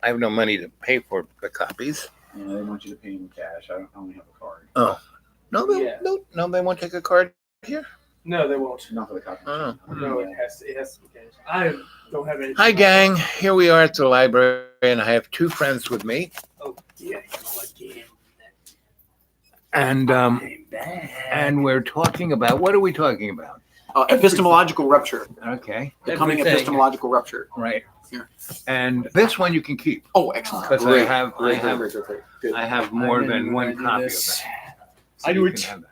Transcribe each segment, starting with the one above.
I have no money to pay for the copies. Yeah, they want you to pay in cash. I only have a card. Oh, no, they won't take a card here. No, they won't. Not for the copy. Oh. No, it has to be cash. I don't have any. Hi, gang. Here we are at the library, and I have two friends with me. Oh, yeah, you know what game? And we're talking about, what are we talking about? Epistemological rupture. Okay. Becoming Everything. epistemological rupture. Right. Here. And this one you can keep. Oh, excellent. Because Great. I Good. have more than one copy of that. So I do you it. can have that.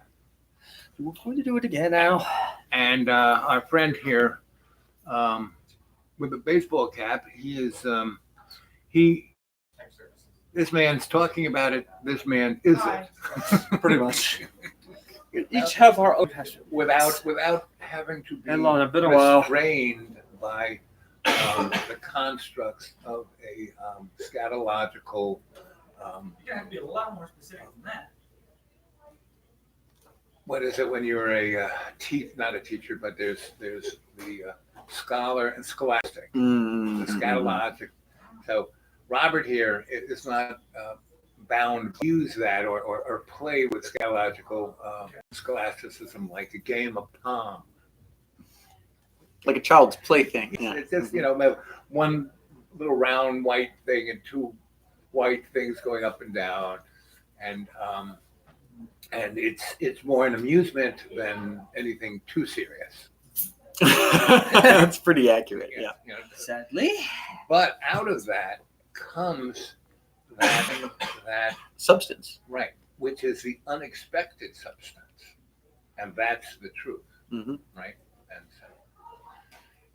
We're going to do it again now. And our friend here, with a baseball cap, this man's talking about it. This man is it. Pretty much. We each have our own passion. Without having to be And long, it's been a while. restrained by the constructs of a scatological. You're gonna have to be a lot more specific than that. What is it when you're not a teacher, but there's the scholar and scholastic, the scatologic. So Robert here is not bound to use that or play with scatological scholasticism like a game of Pong. Like a child's plaything. Yeah. It's just, one little round white thing and two white things going up and down. And it's more an amusement than anything too serious. That's pretty accurate. Yeah. Sadly. But out of that comes that Substance. right, which is the unexpected substance, and that's the truth, right?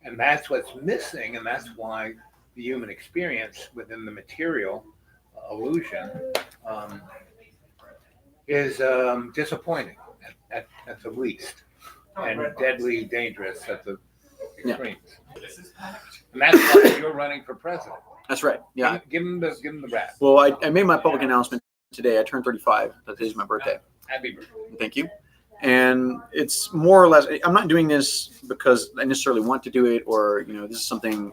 And that's what's missing, and that's why the human experience within the material illusion is disappointing at the least, and deadly dangerous at the extremes. And that's why you're running for president. That's right. Yeah. Give him the rap. Well, I made my public announcement today. I turned 35. That is my birthday. Happy birthday. Thank you. And it's more or less, I'm not doing this because I necessarily want to do it, or, this is something,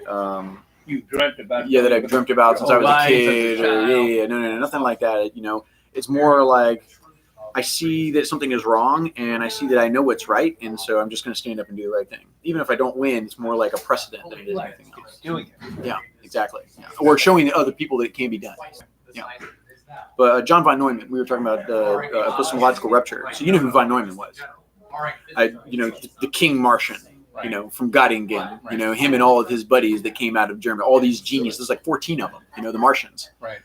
You dreamt about. that I've dreamt about since I was a kid. Child. No, nothing like that. It's more like I see that something is wrong, and I see that I know what's right, and so I'm just going to stand up and do the right thing. Even if I don't win, it's more like a precedent than it is anything else. It's doing it. Yeah, exactly. Yeah. Or showing other people that it can be done. Yeah. But John von Neumann, we were talking about epistemological rupture. So you know who von Neumann was? The King Martian. From Göttingen. Him and all of his buddies that came out of Germany. All these geniuses. There's like 14 of them. The Martians. Right.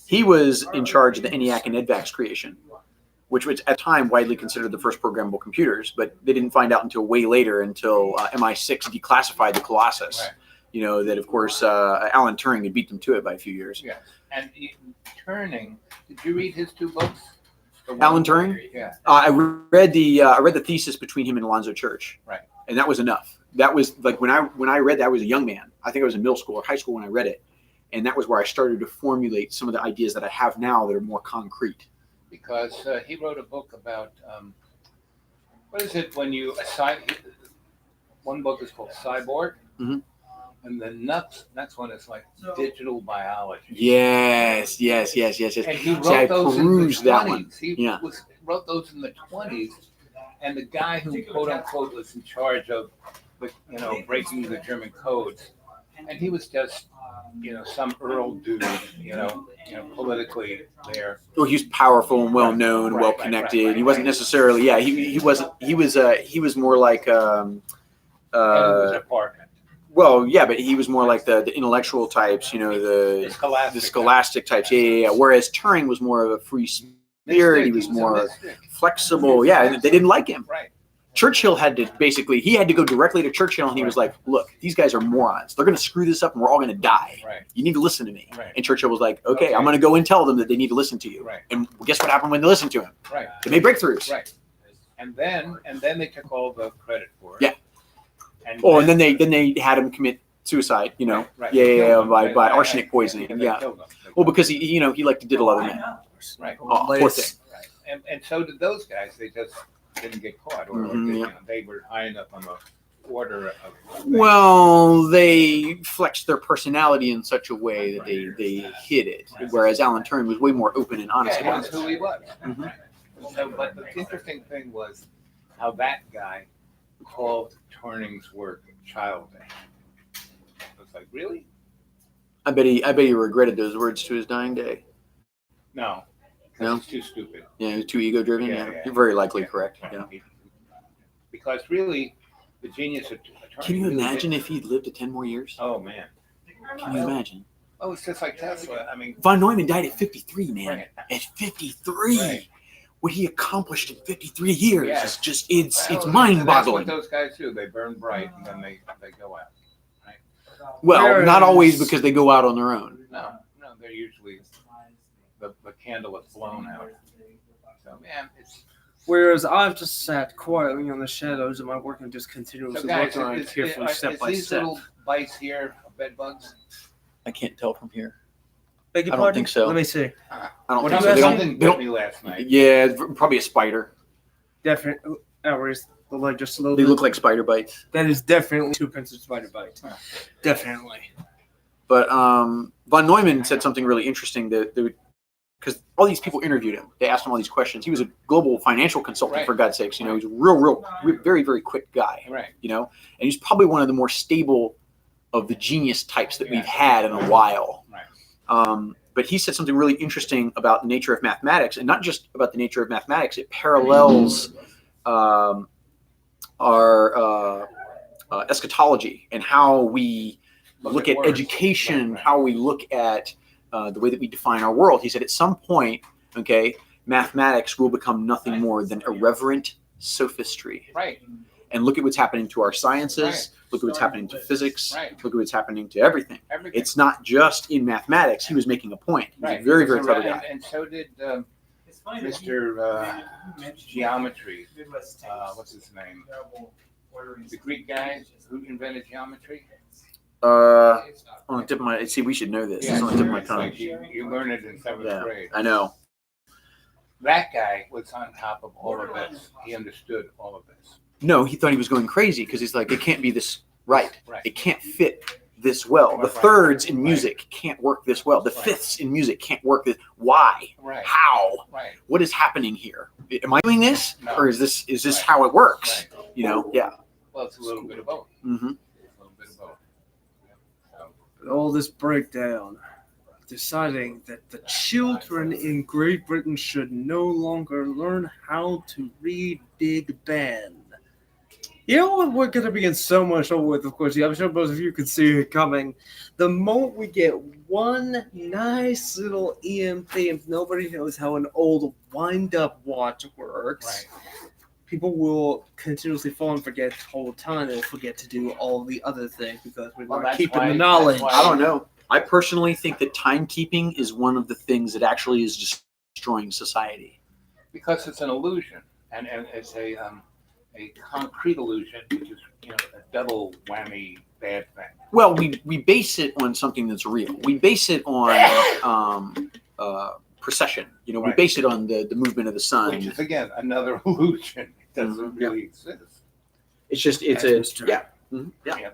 He was in charge of the ENIAC and EDVAC's creation, which was at the time widely considered the first programmable computers, but they didn't find out until way later, until MI6 declassified the Colossus. Right. That of course Alan Turing had beat them to it by a few years. Yeah. And Turing, did you read his two books? Alan Turing? Yeah. I read the thesis between him and Alonzo Church. Right. And that was enough. That was like when I read that, I was a young man. I think I was in middle school or high school when I read it. And that was where I started to formulate some of the ideas that I have now that are more concrete. Because he wrote a book about, what is it when you assign, one book is called Cyborg, and the next one is like digital biology. Yes. And he wrote I those perused in the 20s. that one. He wrote those in the 20s, and the guy who quote unquote was in charge of, breaking the German codes, and he was just, some Earl dude, politically there. Well, he was powerful and well known, well connected. He wasn't necessarily, he was more like well, yeah, but he was more like the intellectual types, the scholastic types. Yeah. Whereas Turing was more of a free spirit. He was more flexible. Yeah, they didn't like him. Right. Churchill had to go directly to Churchill, and he was like, look, these guys are morons. They're going to screw this up, and we're all going to die. Right. You need to listen to me. Right. And Churchill was like, okay, I'm going to go and tell them that they need to listen to you. Right. And guess what happened when they listened to him? Right. They made breakthroughs. Right. And then they took all the credit for it. Yeah. And then they had him commit suicide, Right. by arsenic poisoning. Yeah. Well, because he liked to diddle other men. Right. Oh, poor thing. Right. And so did those guys. They just didn't get caught, or they were high enough on the order of things. Well, they flexed their personality in such a way that they hid it, whereas Alan Turing was way more open and honest Yeah, about that's it. who he was. Mhm. So, but the interesting thing was how that guy called Turing's work childish. It was like, really? I bet he regretted those words to his dying day. No. No? It's too stupid. Yeah, he was too ego driven. Yeah, Yeah, yeah. you're very likely correct. Yeah. Because really, the genius of Turing. Can you really imagine did- if he'd lived to 10 more years? Oh man. Can you imagine? Oh, it's just like Tesla. I mean, Von Neumann died at 53, man. Right. At 53. Right. What he accomplished in 53 years Yeah. is just, it's well, mind-boggling. That's what those guys do. They burn bright and then they go out. Well, not always because they go out on their own. No, they're usually the candle is blown out. So man, it's Whereas I've just sat quietly in the shadows of my work and just continuously so guys. working on it carefully, step by these step. little bites here of bed bugs? I can't tell from here. Beg your I don't pardon? think so. Let me see. I don't What think else? so. They Something don't, bit me last night. yeah, probably a spider. Definitely. Hours. The leg just They slowly. look like spider bites. That is definitely 2 pence of spider bite. Definitely. But von Neumann said something really interesting because all these people interviewed him. They asked him all these questions. He was a global financial consultant, Right. for God's sakes. You know, he's a real, very, very quick guy. Right. You know, and he's probably one of the more stable of the genius types that we've had in a while. Right. But he said something really interesting about the nature of mathematics, and not just about the nature of mathematics. It parallels our eschatology and how we look at words. education, Right. how we look at the way that we define our world. He said at some point, okay, mathematics will become nothing more than irreverent sophistry. Right. And look at what's happening to our sciences. Right. Look at what's happening to physics. Right. Look at what's happening to everything. Everything. It's not just in mathematics. He was making a point. He's right. a very, very So, clever guy. and so did It's funny that Mr. you mentioned Geometry. Midwest takes What's his name? terrible ordering The Greek guy who invented geometry. On the tip of my, see, we should know this. It's on the tip of my it's tongue. like you learn it in seventh Yeah, grade. I know. That guy was on top of all of this. He understood all of this. No, he thought he was going crazy because he's like, it can't be this right. Right. It can't fit this well. The Right. thirds in music can't work this well. The Right. fifths in music can't work this. Why? Right. How? Right. What is happening here? Am I doing this, No. or is this Right. how it works? Right. You know? Yeah. Well, it's a little bit of both. Mm-hmm. It's a little bit of both. Yeah. So, All this breakdown, deciding that the children in Great Britain should no longer learn how to read Big Ben. You know what we're going to be in so much trouble with, of course. I'm sure most of you can see it coming. The moment we get one nice little EMP, if nobody knows how an old wind-up watch works, right. people will continuously fall and forget the whole time. They'll forget to do all the other things because we're Well, not that's keeping why- the knowledge. that's why- I don't know. I personally think that timekeeping is one of the things that actually is destroying society. Because it's an illusion, and it's a concrete illusion, which is a double whammy bad thing. Well, we base it on something that's real. We base it on precession. You know, we Right. base it on the movement of the sun. Which is again another illusion. It doesn't really exist. It's just As Mr. yeah. Mhm. Yeah.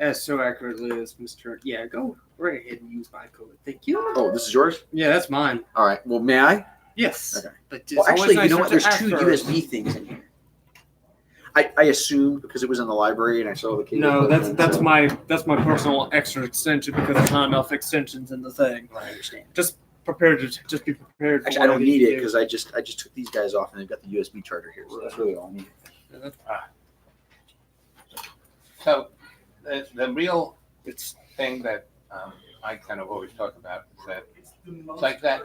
As so accurately as Mr. Yeah, go right ahead and use my code. Thank you. Oh, this is yours? Yeah, that's mine. All right. Well, may I? Yes. Okay. But it's Well, actually, you always know nicer what? There's to two ask first. USB things in here. I assumed because it was in the library and I saw the cable. No, that's so my personal extra extension because there's not enough extensions in the thing. I understand. Just prepared to just be prepared. For Actually, I don't what need it do. because I just took these guys off and they've got the USB charger here, so that's really all I need. Yeah, that's- So the real thing that I kind of always talk about is that it's like that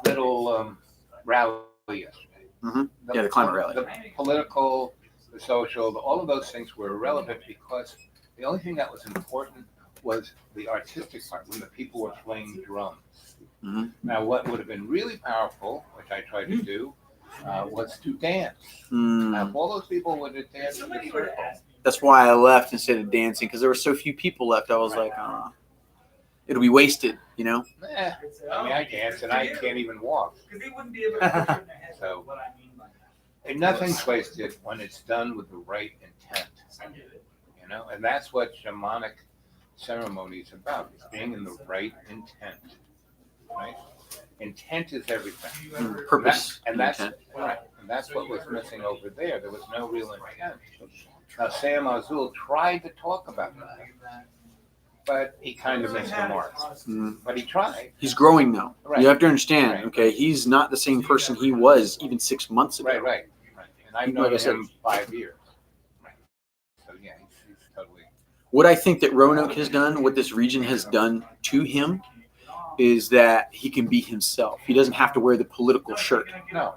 little rally yesterday. Mhm. Yeah, the climate rally. The political, the social, all of those things were irrelevant because the only thing that was important was the artistic part when the people were playing drums. Mhm. Now, what would have been really powerful, which I tried to do, was to dance. Now, if all those people would have danced in a circle, That's why I left instead of dancing because there were so few people left. I was like, it'll be wasted, you know? I mean, I dance and I can't even walk. Because they wouldn't be able to picture in their head So- what I mean by that. And nothing's wasted when it's done with the right intent, and that's what shamanic ceremony is about. It's being in the right intent, right? Intent is everything. Purpose. And that's intent. right. And that's what was missing over there. There was no real intent. Now, Sam Azul tried to talk about that, but he kind of missed the mark. But he tried. He's growing now. Right. You have to understand, Right. okay? He's not the same person he was even 6 months ago. Right. And I've Like known I said- him 5 years. Right. So yeah, he's totally. What I think that Roanoke has done, what this region has done to him, is that he can be himself. He doesn't have to wear the political shirt. No.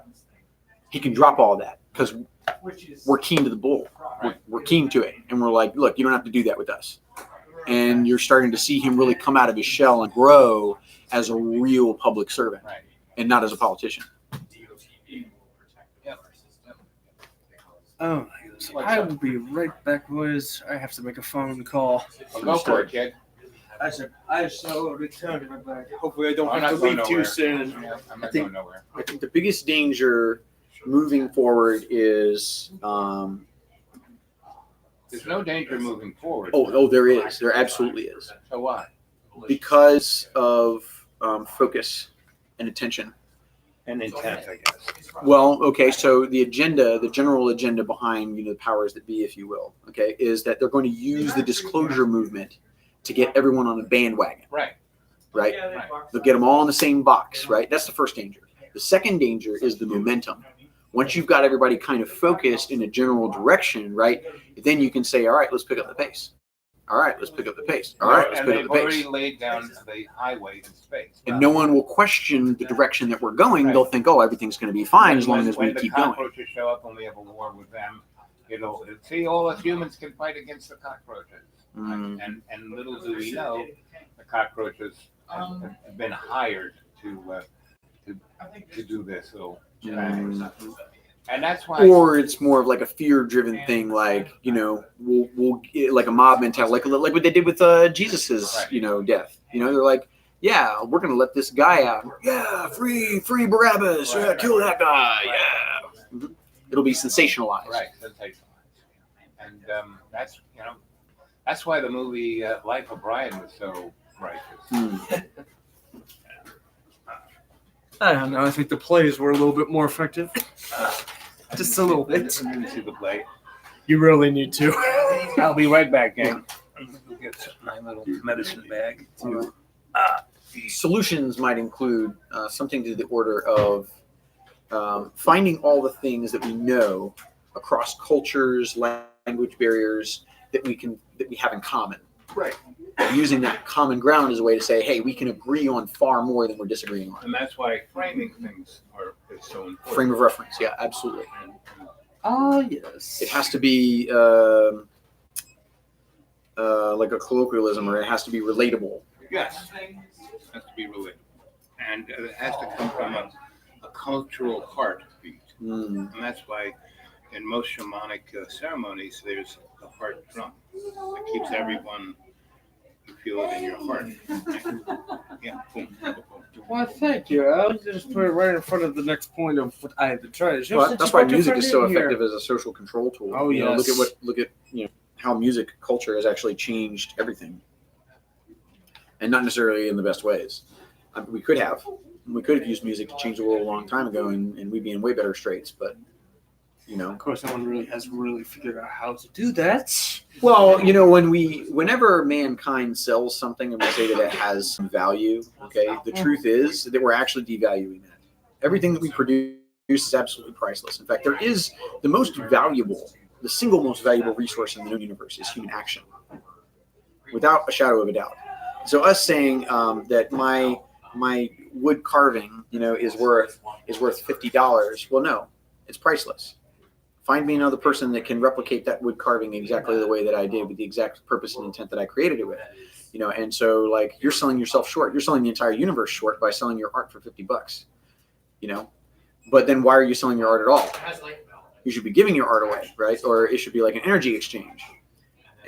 He can drop all that because Which is we're keen to the bull. We're keen to it. And we're like, look, you don't have to do that with us. And you're starting to see him really come out of his shell and grow as a real public servant Right. and not as a politician. Oh my goodness. I will be right back, boys. I have to make a phone call. Well, go for it, kid. I shall return right back. Hopefully I don't I'm have not to going leave too nowhere. soon. Yeah, I'm not think- going nowhere. I think the biggest danger moving forward is There's no danger moving forward. there is. There absolutely is. So why? Because of focus and attention. And intent, I guess. Well, okay, so the general agenda behind the powers that be, if you will, okay, is that they're going to use the disclosure movement to get everyone on a bandwagon, Right. right? They'll get them all in the same box, right? That's the first danger. The second danger is the momentum. Once you've got everybody kind of focused in a general direction, right, then you can say, all right, let's pick up the pace. All right, let's pick up the pace. All right, let's And pick up they've the pace. already laid down the highway in space. And no one will question the direction that we're going. They'll think, oh, everything's going to be fine as long as we keep when the going. cockroaches show up and we have a war with them, see, all us humans can fight against the cockroaches. Mm. And little do we know, the cockroaches have been hired to do this little shenanigans. And that's why. Or it's more of like a fear-driven thing, like we'll get like a mob mentality, like what they did with Jesus's death. They're like, yeah, we're gonna let this guy out. Yeah, free Barabbas. Yeah, kill that guy. Yeah, it'll be sensationalized. Right, sensationalized. And that's why the movie Life of Brian was so righteous. I don't know. I think the plays were a little bit more effective. Just a little bit. I didn't see the play. You really need to. I'll be right back, gang. I'm gonna get my little medicine bag. Solutions might include something to the order of finding all the things that we know across cultures, language barriers that we have in common. Right. Using that common ground as a way to say, hey, we can agree on far more than we're disagreeing on. And that's why framing things is so important. Frame of reference, yeah, absolutely. Oh, yes. It has to be like a colloquialism, or it has to be relatable. Yes. It has to be related. And it has to come from a cultural heartbeat. And that's why in most shamanic ceremonies, there's the heart drum that keeps everyone, you feel it in your heart. Yeah. Boom, boom, boom. Well, thank you. I'll just put it right in front of the next point of what I had to try. Well, that's why music is so effective as a social control tool. Oh, Look yes. at how music culture has actually changed everything, and not necessarily in the best ways. We could have used music to change the world a long time ago, and we'd be in way better straits. But Of course, no one really has figured out how to do that. well, whenever mankind sells something and we say that it has some value, okay, the truth is that we're actually devaluing that. Everything that we produce is absolutely priceless. In fact, there is the single most valuable resource in the known universe is human action, without a shadow of a doubt. So us saying that my wood carving, is worth $50. Well, no, it's priceless. Find me another person that can replicate that wood carving exactly the way that I did with the exact purpose and intent that I created it with. And so like you're selling yourself short. You're selling the entire universe short by selling your art for $50. But then why are you selling your art at all? You should be giving your art away, right? Or it should be like an energy exchange.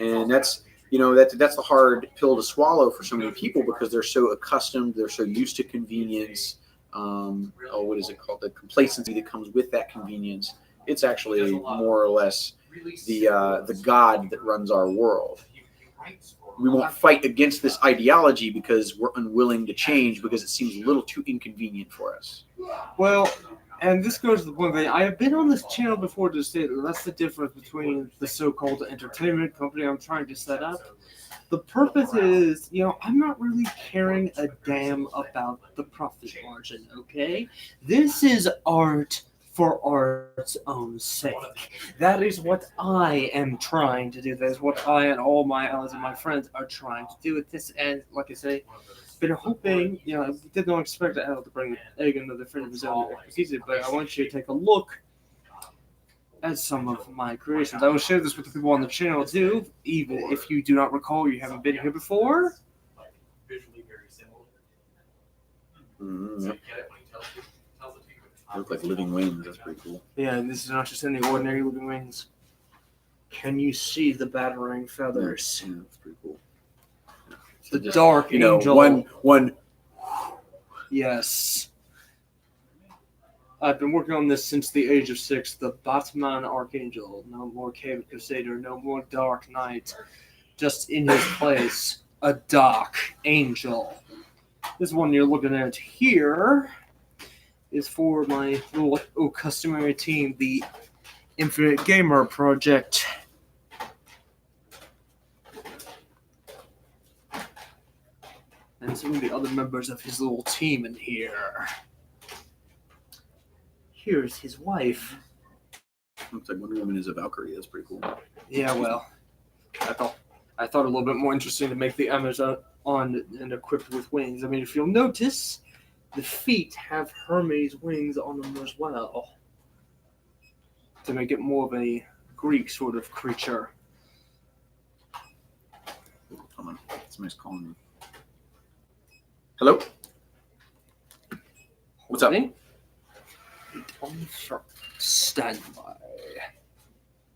And that's the hard pill to swallow for so many people because they're so accustomed, they're so used to convenience. What is it called? The complacency that comes with that convenience. It's actually more or less the God that runs our world. We won't fight against this ideology because we're unwilling to change because it seems a little too inconvenient for us. Well, and this goes to the point that I have been on this channel before to say that that's the difference between the so-called entertainment company I'm trying to set up. The purpose is, I'm not really caring a damn about the profit margin, okay? This is art for art's own sake. That is what I am trying to do. That is what I and all my allies and my friends are trying to do with this. And like I say, been hoping, I did not expect to have to bring egg another friend of his own expertise, but I want you to take a look at some of my creations. I will share this with the people on the channel too, even if you do not recall, you haven't been here before. Visually very similar. Mm-hmm. So you get it when he tells it to you. They look like living wings. That's pretty cool. Yeah, and this is not just any ordinary living wings. Can you see the battering feathers? Yeah, that's pretty cool. The Just, dark angel. One. Yes. I've been working on this since the age of 6. The Batman Archangel. No more Cave Crusader. No more Dark Knight. Just in his place, a Dark Angel. This one you're looking at here is for my little customary team, the Infinite Gamer Project. And some of the other members of his little team in here. Here's his wife. Looks like Wonder Woman is a Valkyrie. That's pretty cool. Yeah, well, I thought a little bit more interesting to make the Amazon on and equipped with wings. I mean, if you'll notice, the feet have Hermes wings on them as well, to make it more of a Greek sort of creature. Come on, somebody's calling me. Hello? What's up? Stand by.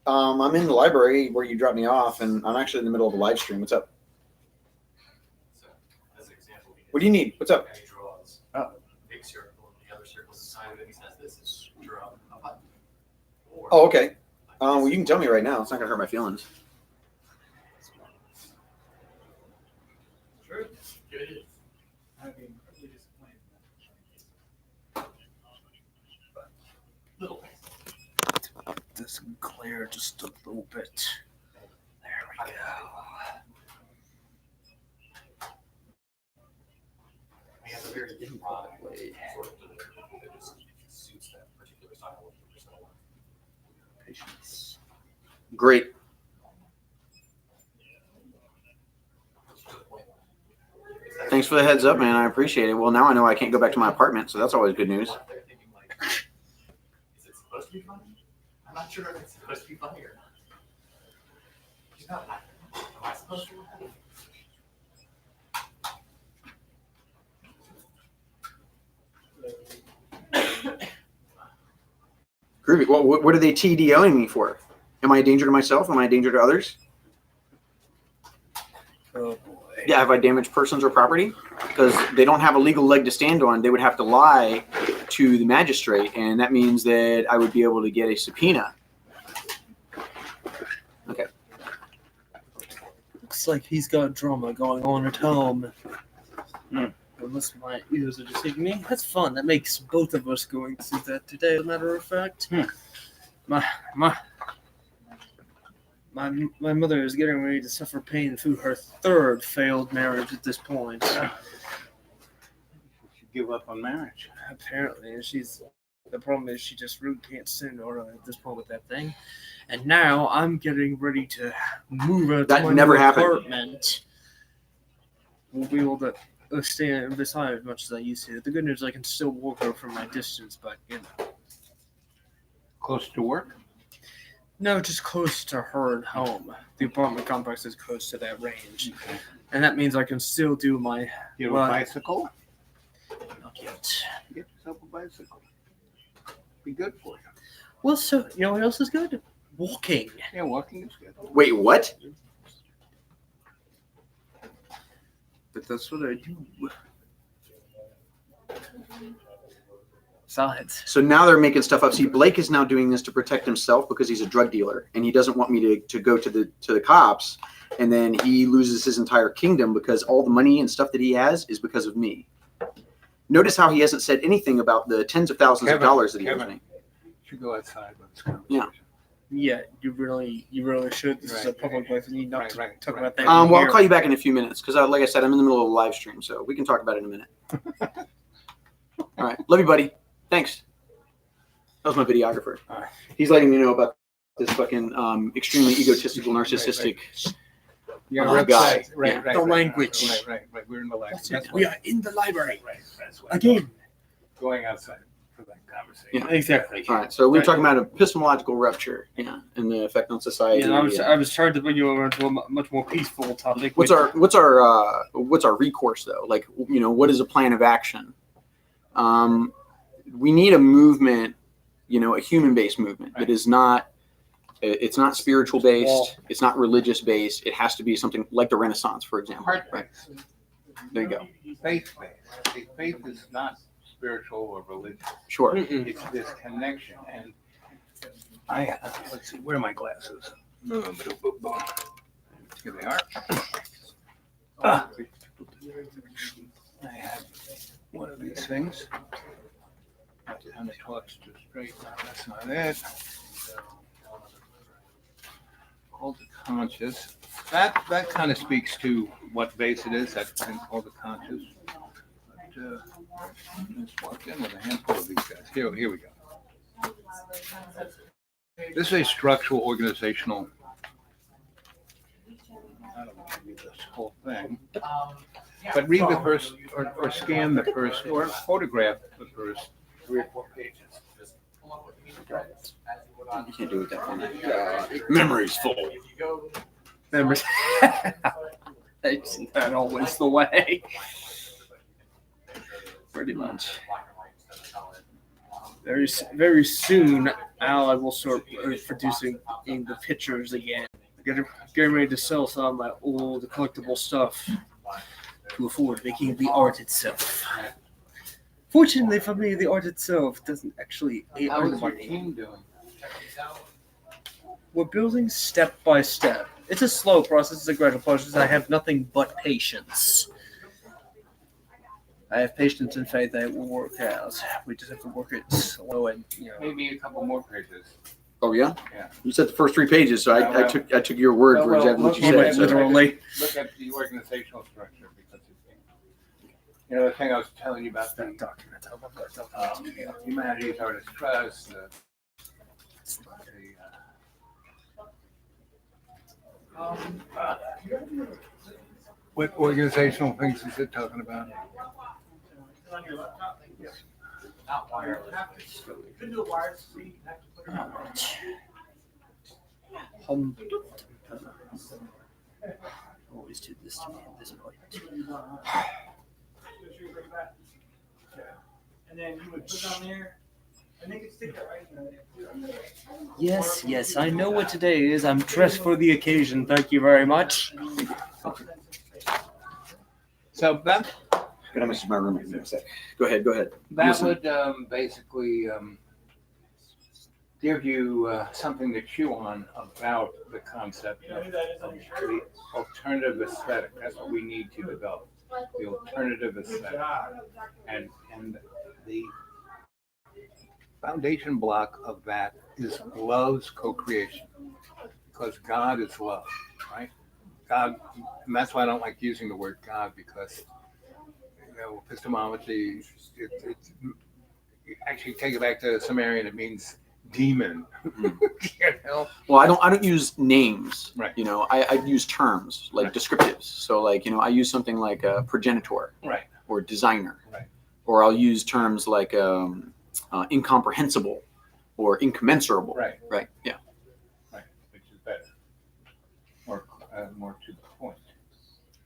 I'm in the library where you dropped me off, and I'm actually in the middle of a live stream. What's up? So, as an example, What do you need? What's up? he draws a big circle, and the other circles inside of it, he says this is draw a button. Or, Oh, okay. Well, you can tell me right now. It's not gonna hurt my feelings. Sure. Good. I mean, really disappointed in that. But little things. This glare just a little bit. There we go. We have a very dry sort of delivery that just suits that particular style of the persona. Patience. Great. Thanks for the heads up, man. I appreciate it. Well, now I know I can't go back to my apartment, so that's always good news. They're thinking like, is it supposed to be funny? I'm not sure if it's supposed to be funny or not. She's not laughing. Am I supposed to laugh? Groovy. What are they TDOing me for? Am I a danger to myself? Am I a danger to others? Oh boy. Yeah, have I damaged persons or property? Because they don't have a legal leg to stand on. They would have to lie to the magistrate, and that means that I would be able to get a subpoena. Okay. Looks like he's got drama going on at home. Unless my ears are deceiving me. That's fun. That makes both of us going through that today, as a matter of fact. My mother is getting ready to suffer pain through her third failed marriage at this point. She give up on marriage. Apparently, and the problem is she just really can't stand Nora at this point with that thing. And now I'm getting ready to move out That to my never new happened. apartment. We'll be able to stay beside as much as I used to. The good news is I can still walk her from my distance, but Close to work? no, just close to her at home. The apartment complex is close to that range, and that means I can still do my. You have Well, a bicycle? Not yet. Get yourself a bicycle. Be good for you. Well, so you know what else is good? Walking. Yeah, walking is good. Wait, what? But that's what I do. Besides. So now they're making stuff up. See, Blake is now doing this to protect himself because he's a drug dealer, and he doesn't want me to go to the cops, and then he loses his entire kingdom because all the money and stuff that he has is because of me. Notice how he hasn't said anything about the tens of thousands of dollars that he owes me. You should go outside with this conversation. Yeah. Yeah, you really should. This is a public place, and you not to talk about that. Well, I'll call you back in a few minutes because, like I said, I'm in the middle of a live stream, so we can talk about it in a minute. All right, love you, buddy. Thanks. That was my videographer. All right. He's letting me know about this fucking extremely egotistical, narcissistic. Guy. The language. Right. We're in the library. We are in the library That's why. again. Going outside for that conversation. Yeah. Exactly. All right, so we were talking about epistemological rupture, and the effect on society. Yeah, I was trying to bring you over to a much more peaceful topic. What's our recourse though? Like, what is a plan of action? We need a movement, a human-based movement that is not. It's not spiritual based. It's not religious based. It has to be something like the Renaissance, for example. Right. There you go. Faith-based. Faith is not spiritual or religious. Sure. It's this connection. And let's see, where are my glasses? Here they are. I have one of these things. And it talks to straight. That's not it. Called the conscious. That kind of speaks to what base it is. That's been called the conscious. But let's walk in with a handful of these guys. Here we go. This is a structural organizational. I don't want to read this whole thing, but read the first, or scan the first, or photograph the first 3 or 4 pages. You can't do it that way. Memory's full. Memories. Isn't that always the way? Pretty much. Very soon, Al, I will start producing the pictures again. Getting ready to sell some of my old collectible stuff to afford making the art itself. Fortunately for me, the art itself doesn't actually How earn is your money. team doing? We're building step by step. It's a slow process. It's a gradual process. I have nothing but patience. I have patience and faith that it will work out. We just have to work it slow and Maybe a couple more pages. Oh yeah. Yeah. You said the first 3 pages, so I took your word for exactly what you said. So. literally. Look at the organizational structure because the thing I was telling you about the document. Humanities Artist Trust. What organizational things is it talking about? Always do this to me at this point. And then you would put on there, and they could stick it right in there. Yes, I know what today is. I'm dressed for the occasion. Thank you very much. So that Gotta message my roommate in a sec. Go ahead. that would basically give you something to chew on about the concept of the alternative aesthetic. That's what we need to develop. The alternative aesthetic. And the foundation block of that is love's co-creation. Because God is love, right? God, and that's why I don't like using the word God, because epistemology, actually take it back to Sumerian, it means demon. Well, I don't use names. Right. I use terms like descriptives. So I use something like a progenitor. Right. Or designer. Right. Or I'll use terms like incomprehensible or incommensurable. Right. Right. Yeah. Right. Which is better. More to the point.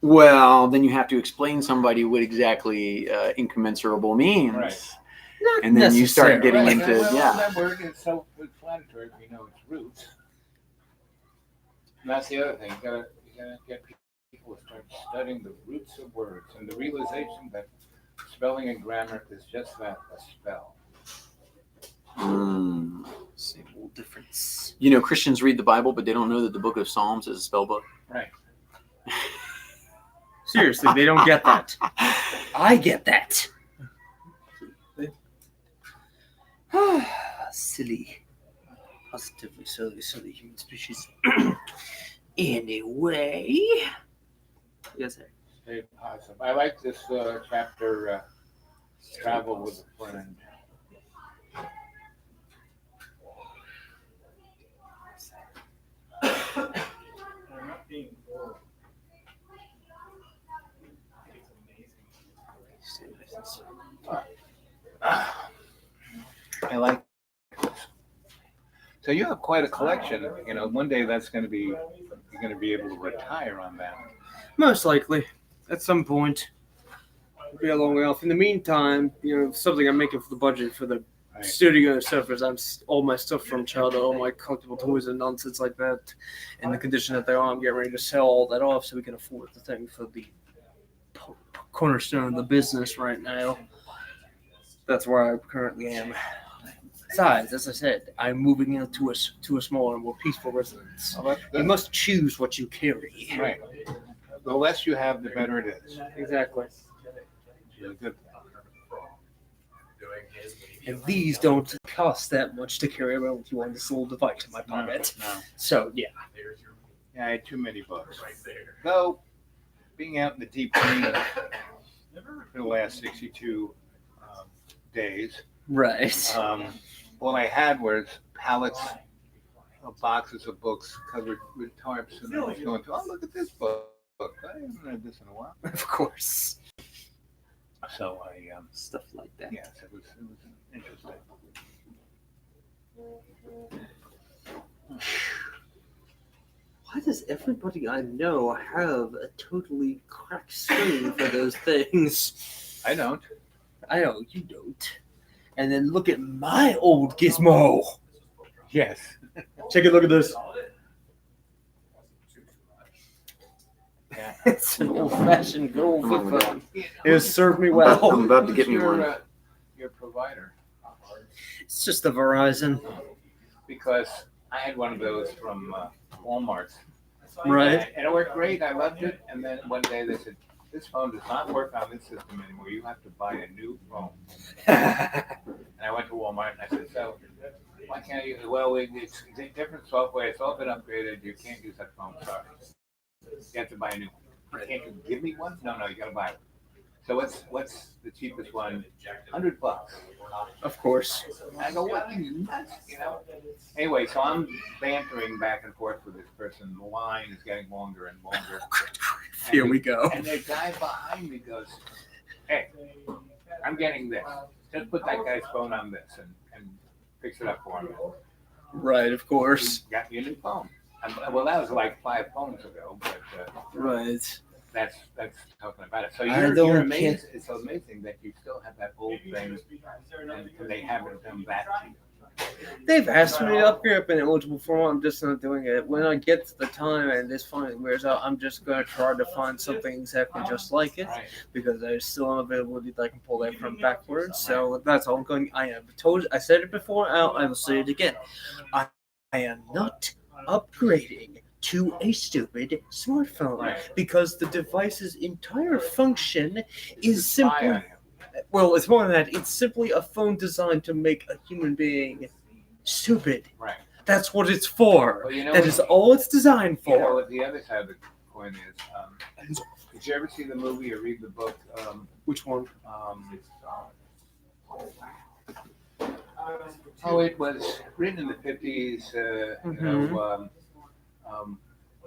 Well, then you have to explain somebody what exactly incommensurable means. Right. And then you start getting Right. into, Well, that word is self-explanatory if you know its roots. And that's the other thing. You gotta get people to start studying the roots of words and the realization that spelling and grammar is just that, a spell. Same old difference. You know, Christians read the Bible, but they don't know that the Book of Psalms is a spell book. Right. Seriously, they don't get that. I get that. Silly. Positively silly human species. Anyway. Yes, sir. Stay positive. I like this chapter, travel with a friend. I'm not being bored. It's I like this. So you have quite a collection. You know, one day that's going to be, you're going to be able to retire on that. Most likely. At some point. It'll be a long way off. In the meantime, something I'm making for the budget for the Right. studio and stuff is all my stuff from childhood, all my collectible toys and nonsense like that, in the condition that they're on. I'm getting ready to sell all that off so we can afford the thing for the cornerstone of the business right now. That's where I currently am. Besides, as I said, I'm moving into a smaller, more peaceful residence. Oh, that's You good. must choose what you carry. Right. The less you have, the better it is. Exactly. Really good. And these don't cost that much to carry around with you on this little device in my pocket. No. So, yeah. Yeah, I had too many books. Though, being out in the deep clean for the last 62 days, Right. all I had was pallets of boxes of books covered with tarps, and I was going to, oh, look at this book. I haven't read this in a while. Of course. So I, Stuff like that. yes, it was interesting. Why does everybody I know have a totally cracked screen for those things? I don't. I know you don't. And then look at my old gizmo. Yes. Take a look at this. Yeah. It's an old-fashioned good old Oh my flip God. phone. It has served me well. I'm about to get me Who's one. your provider? It's just a Verizon. Because I had one of those from Walmart. Right. And it worked great. I loved it. And then one day they said, this phone does not work on this system anymore. You have to buy a new phone. And I went to Walmart and I said, so why can't you? Well, it's different software. It's all been upgraded. You can't use that phone. Sorry. You have to buy a new one. Can't you give me one? No, you got to buy one. So what's the cheapest one? $100. Of course. I go, what? Are you nuts? Anyway, so I'm bantering back and forth with this person. The line is getting longer and longer. Here we go. And the guy behind me goes, hey, I'm getting this. Just put that guy's phone on this and fix it up for me. Right, of course. Got me a new phone. Well, that was like 5 phones ago, but Right. that's talking about it. So I you're don't amazed. It's amazing that you still have that old thing, and they haven't done that to you. They've asked me to upgrade. I've been eligible for one. I'm just not doing it. When I get to the time and this finally wears out, I'm just going to try to find something exactly just like it, Right. because there's still an availability that I can pull that from backwards. So that's all I'm going. I said it before. I will say it again. I am not upgrading to a stupid smartphone, Right. because the device's entire function is Spy on simply. you. Well, it's more than that. It's simply a phone designed to make a human being stupid. Right. That's what it's for. Well, you know That what- is all it's designed You know for. what the other side of the coin is? Did you ever see the movie or read the book? Which one? It was written in the 50s.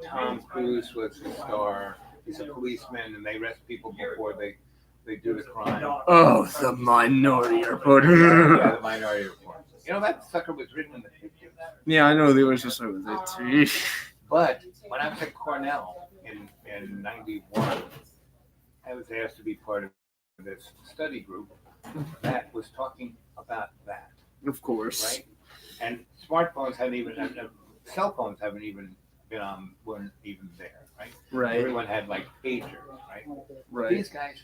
Tom Cruise was the star. He's a policeman, and they arrest people before they do the crime. Oh, the Minority Report. Yeah, the Minority Report. That sucker was written in the 50s. Yeah, I know they were just with it. But when I was at Cornell in 91, I was asked to be part of this study group that was talking about that, Of course. right? And smartphones hadn't even, cell phones haven't even weren't even there, right? Right. Everyone had like pagers, right? Right. These guys,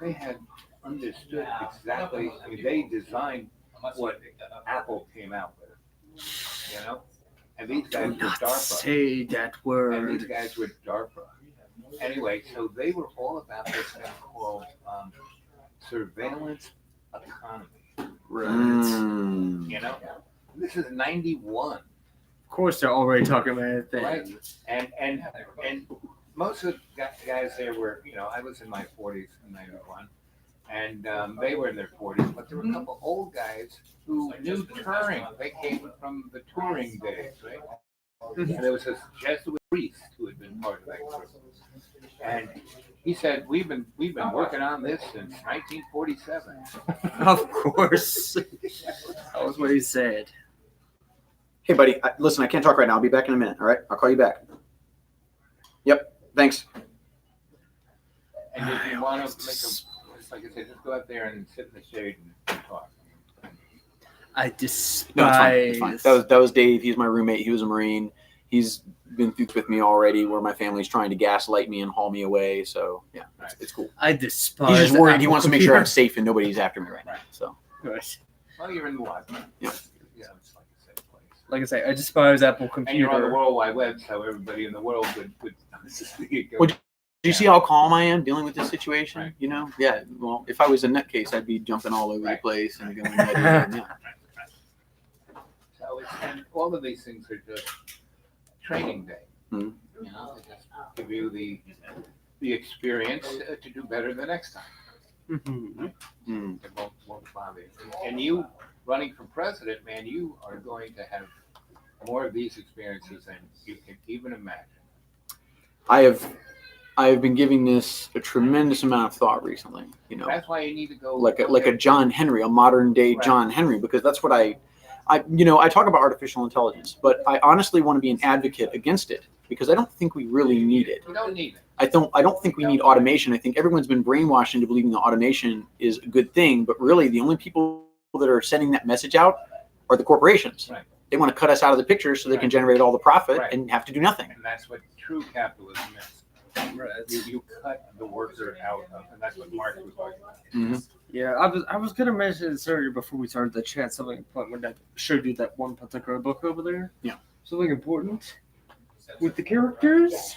they had understood exactly. I mean, they designed what Apple came out with. You know, and these Do guys were not DARPA. say that And these word. guys were DARPA. Anyway, so they were all about this thing called surveillance economy. Mm. You know, this is 91, Of course, they're already talking about it then. right? And most of the guys there were, you know, I was in my 40s in 91, and they were in their 40s, but there were a couple old guys who knew touring. They came from the touring days, right? And there was this Jesuit priest who had been part of that group. And he said, we've been working on this since 1947. Of course. That was what he said. Hey, buddy, listen, I can't talk right now. I'll be back in a minute, all right? I'll call you back. Yep, thanks. And if you want to make them, just like I said, just go out there and sit in the shade and talk. I No, despise. it's fine. It's fine. That was Dave. He's my roommate. He was a Marine. He's been through with me already where my family's trying to gaslight me and haul me away. So, yeah, it's cool. I despise. He's just worried. He Apple wants to make sure I'm computers. safe and nobody's after me right now. So, Right. Well, you're in the wild. Yeah. Yeah, it's like a safe place. Like I say, I despise Apple And you're on the computer. World Wide Web, so everybody in the world would Well, do you see how calm I am dealing with this situation? Right. You know? Yeah. Well, if I was a nutcase, I'd be jumping all over the Right. place and going nutty. Yeah. So and all of these things are just training day. Mhm. You know, they just give you the experience to do better the next time. Mhm. Mm. It won't bother you. And you running for president, man, you are going to have more of these experiences than you can even imagine. I have been giving this a tremendous amount of thought recently. You know, That's why you need to go like a John Henry, a modern day Right. John Henry, because that's what I talk about artificial intelligence, but I honestly want to be an advocate against it because I don't think we really need it. You don't need it. I don't think we need automation. I think everyone's been brainwashed into believing that automation is a good thing, but really the only people that are sending that message out are the corporations. Right. They want to cut us out of the picture so they can Right. generate all the profit Right. and have to do nothing. And that's what true capitalism is. Right. You cut the worker out of, and that's what Marx was talking about. Mm-hmm. Yeah, I was gonna mention this earlier before we started the chat. Something important when I showed you that one particular book over there. Yeah. Something important with the characters.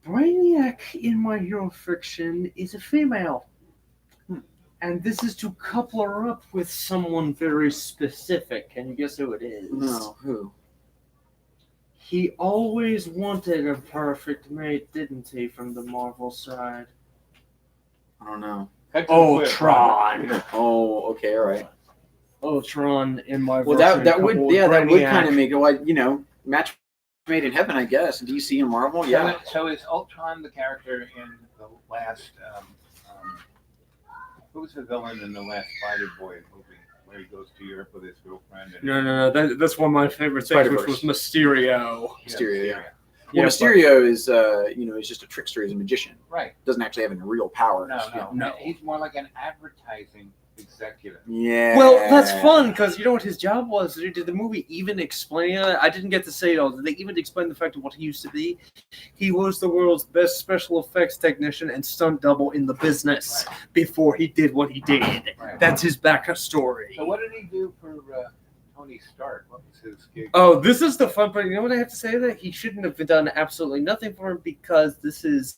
Brainiac in My Hero Fiction is a female. And this is to couple her up with someone very specific. Can you guess who it is? No, who? He always wanted a perfect mate, didn't he, from the Marvel side? I don't know. Cut to the quick, Robert. Ultron. Oh, okay, all right. Ultron in my Well, version that would coupled that would Brainiac. kind of make it match made in heaven, I guess. DC and Marvel, yeah. So is Ultron the character in the last? Who was the villain in the last Spider-Boy movie where he goes to Europe with his girlfriend? And No. That's one of my favorite things, which was Mysterio. Mysterio, yeah. Well, Yeah, Mysterio is is just a trickster. He's a magician. Right. Doesn't actually have any real powers. No. He's more like an advertising executive. Yeah. Well, that's fun because you know what his job was. Did the movie even explain it? I didn't get to say it all. Did they even explain the fact of what he used to be? He was the world's best special effects technician and stunt double in the business Right. before he did what he did. Right. That's his backup story. So what did he do for Tony Stark? What was his gig? Oh, this is the fun part. You know what I have to say? That he shouldn't have done absolutely nothing for him because this is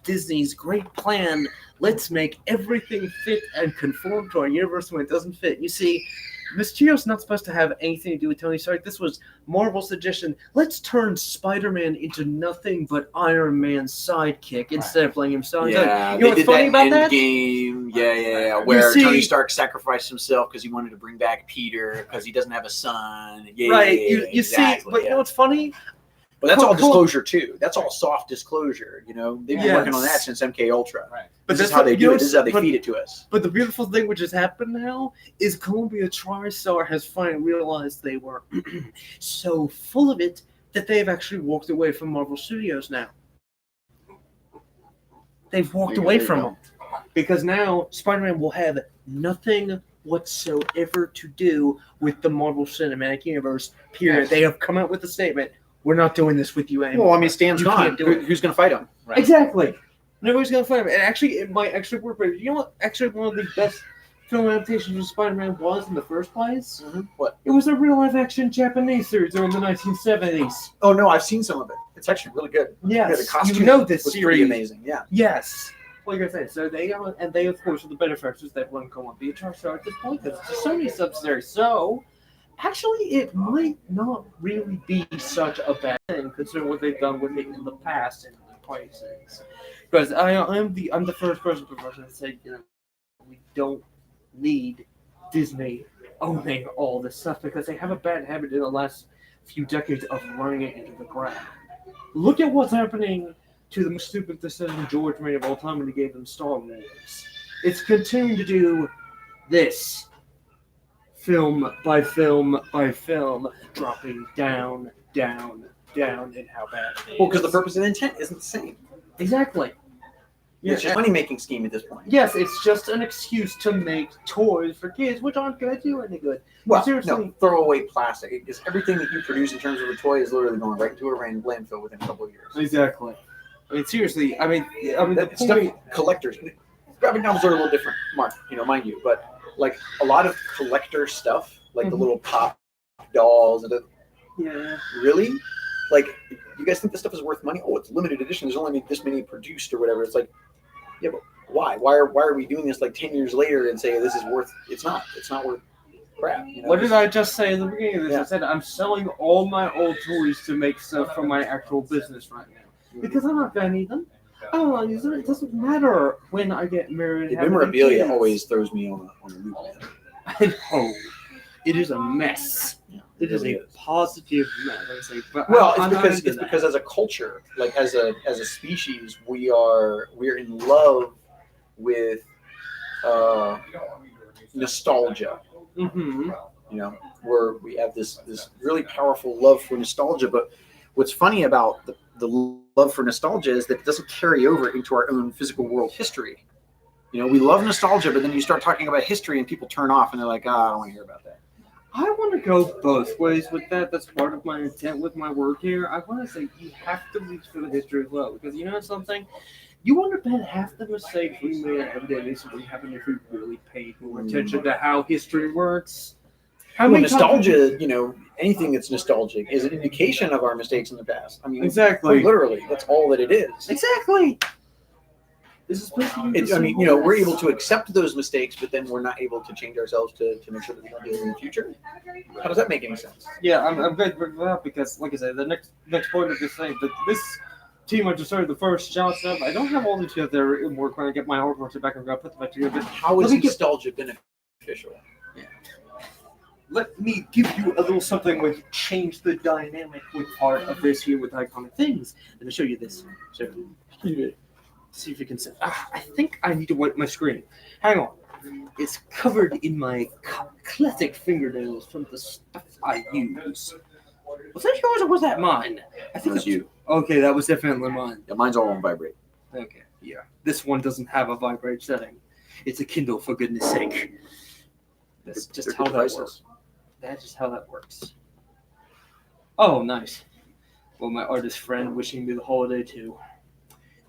Disney's great plan. Let's make everything fit and conform to our universe when it doesn't fit. You see, Mysterio's not supposed to have anything to do with Tony Stark. This was Marvel's suggestion. Let's turn Spider-Man into nothing but Iron Man's sidekick instead of playing him sidekick. Yeah, You know they what's did funny that about that? Game. Yeah. Where see- Tony Stark sacrificed himself because he wanted to bring back Peter because he doesn't have a son. Yeah, Right. yeah, You see, exactly, but you know what's funny? But that's all Cool. disclosure too. That's all soft disclosure. You know, they've been Yes. working on that since MK Ultra. Right. But This is that's how what- they you do know it. This is how they but- feed it to us. But the beautiful thing which has happened now is Columbia TriStar has finally realized they were so full of it that they've actually walked away from Marvel Studios now. They've walked There away you from go. them because now Spider-Man will have nothing whatsoever to do with the Marvel Cinematic Universe, period. Yes. They have come out with a statement, we're not doing this with you anymore. Well, I mean, Stan's You gone. can't do it. Who's going to fight him? Exactly. Nobody's gonna find him. And actually, it might actually work. But you know what? Actually, one of the best film adaptation of Spider-Man was in the first place? What? It was a real live-action Japanese series during the 1970s. Oh no, I've seen some of it. It's actually really good. Yes, Yeah, the costume you know this was series. pretty amazing. Yeah. Yes. Like I said, so they are, and they of course are the benefactors that run Columbia Star at this point because it's a Sony subsidiary. So, actually, it might not really be such a bad thing considering what they've done with it in the past and the places. Because I'm the first person to say, you know, we don't need Disney owning all this stuff because they have a bad habit in the last few decades of running it into the ground. Look at what's happening to the most stupid decision George made of all time when he gave them Star Wars. It's continuing to do this. Film by film by film, dropping down, down, down in how bad it is. Well, because the purpose and intent isn't the same. Exactly. It's just a money-making scheme at this point. Yes, it's just an excuse to make toys for kids, which aren't going to do any good. Well, seriously, no, throw away plastic. Because everything that you produce in terms of a toy is literally going right into a landfill within a couple of years. exactly. I mean, seriously. I mean, the That stuff, point. collectors. Graphic novels are a little different, Mark. You know, mind you, but like a lot of collector stuff, like the little pop dolls and Yeah. really, like, you guys think this stuff is worth money? Oh, it's limited edition. There's only this many produced or whatever. It's like, yeah, but why? Why are we doing this like 10 years later and say this is worth? It's not. It's not worth crap. You know? What did I just say in the beginning of this? Yeah. I said I'm selling all my old toys to make stuff for my actual business right now because I'm not going to need them. I don't want to use them. It doesn't matter when I get married. The and have memorabilia kids. always throws me on a loop. Man. I know. It is a mess. Yeah, It is really a positive mess. I say, but Well, I'm not into it's that. because as a culture, like as a species, we're in love with nostalgia. Mm-hmm. You know, we have this really powerful love for nostalgia. But what's funny about the love for nostalgia is that it doesn't carry over into our own physical world history. You know, we love nostalgia, but then you start talking about history and people turn off and they're like, I don't want to hear about that. I want to go both ways with that. That's part of my intent with my work here. I want to say you have to reach for the history as well because you know something. You want to bet half the mistakes we made every day would happen if we really paid more attention to how history works. How Well, many times- nostalgia, you know, anything that's nostalgic is an indication of our mistakes in the past. I mean, Exactly. literally, that's all that it is. Exactly. This is supposed to be I mean, you know, we're able to accept those mistakes, but then we're not able to change ourselves to make sure that we don't do it in the future. How does that make any sense? Yeah, I'm glad you brought that up because, like I said, the next point of this thing, that this team I just started the first job stuff. I don't have all the together in work when I get my artwork back. I'm gonna put them back together. But How is Let me get- nostalgia beneficial? let me give you a little something with change the dynamic with part of this here with iconic things. Let me show you this. So, see if you can see. I think I need to wipe my screen. Hang on. It's covered in my classic fingernails from the stuff I use. Was that yours or was that mine? I think That's you. Okay, that was definitely mine. Yeah, mine's all on vibrate. Okay, yeah. This one doesn't have a vibrate setting. It's a Kindle, for goodness sake. That's just They're how good that prices. works. That's just how that works. Oh, nice. Well, my artist friend wishing me the holiday too.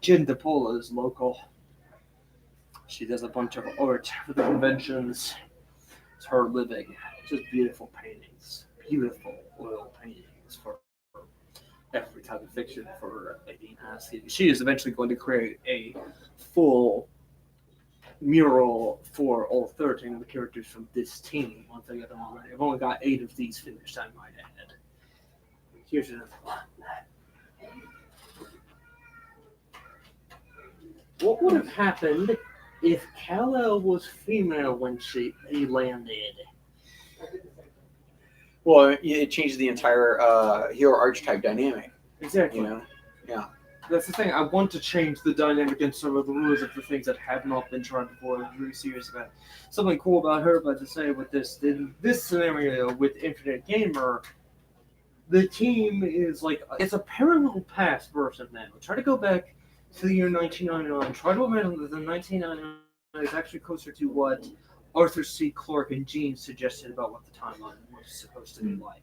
Jen DePola is local. She does a bunch of art for the conventions. It's her living. Just beautiful paintings. Beautiful oil paintings for every type of fiction for 18 She is eventually going to create a full mural for all 13 of the characters from this team. One thing I don't already. I've only got 8 of these finished, I might add. Here's another one. What would have happened if Kal-El was female when he landed? Well, it changes the entire hero archetype dynamic. Exactly. You know, That's the thing. I want to change the dynamic and some of the rules of the things that have not been tried before. I'm really serious about it. Something cool about her, but to say with this, in this scenario with Infinite Gamer, the team is like, it's a parallel past version now. Try to go back to the year 1999. Try to imagine that the 1999 is actually closer to what Arthur C. Clarke and Gene suggested about what the timeline was supposed to be like.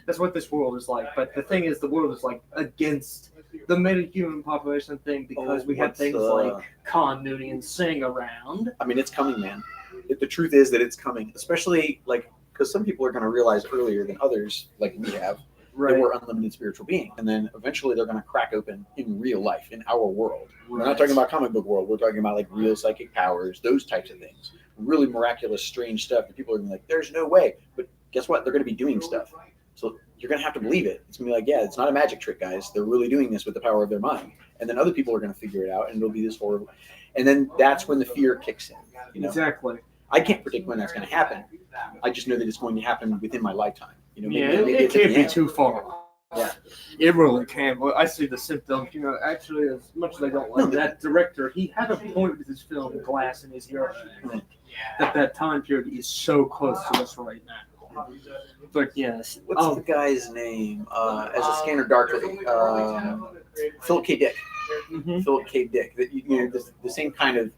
That's what this world is like. But the thing is, the world is like against the metahuman population thing because we have things like continuity and Sing around. I mean, it's coming, man. the truth is that it's coming, especially like because some people are going to realize earlier than others, like we have, that we're unlimited spiritual beings, and then eventually they're going to crack open in real life, in our world. We're not talking about comic book world. We're talking about like real psychic powers, those types of things, really miraculous, strange stuff that people are going to be like, there's no way. But guess what? They're going to be doing stuff. So you're going to have to believe it. It's going to be like, yeah, it's not a magic trick, guys. They're really doing this with the power of their mind. And then other people are going to figure it out, and it'll be this horrible. And then that's when the fear kicks in. You know? Exactly. I can't predict when that's going to happen. I just know that it's going to happen within my lifetime. You know, maybe it it's at can't the be end. too far. Yeah. It really can. Well, I see the symptoms. You know, actually, as much as I don't like that director, he had a point with his film Glass in his year. That time period is so close to us right now. But yes. What's the guy's name? As a Scanner Darkly, Philip K. Dick. Mm-hmm. Philip K. Dick. That you know, the same kind of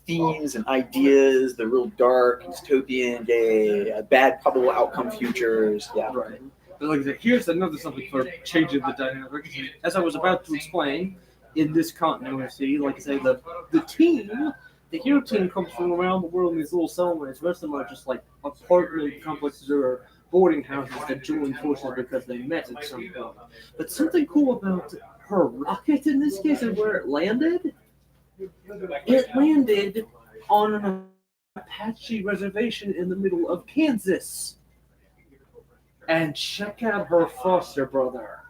themes and ideas, the real dark, dystopian, bad probable outcome futures. Yeah. Right. But like I said, here's another something for changing the dynamic. As I was about to explain, in this continuity, like I say, the team, the hero team comes from around the world in these little settlements. Most of them are just like apartment complexes or boarding houses that join forces because they met at some point. But something cool about her rocket in this case and where it landed on an Apache reservation in the middle of Kansas. And check out her foster brother,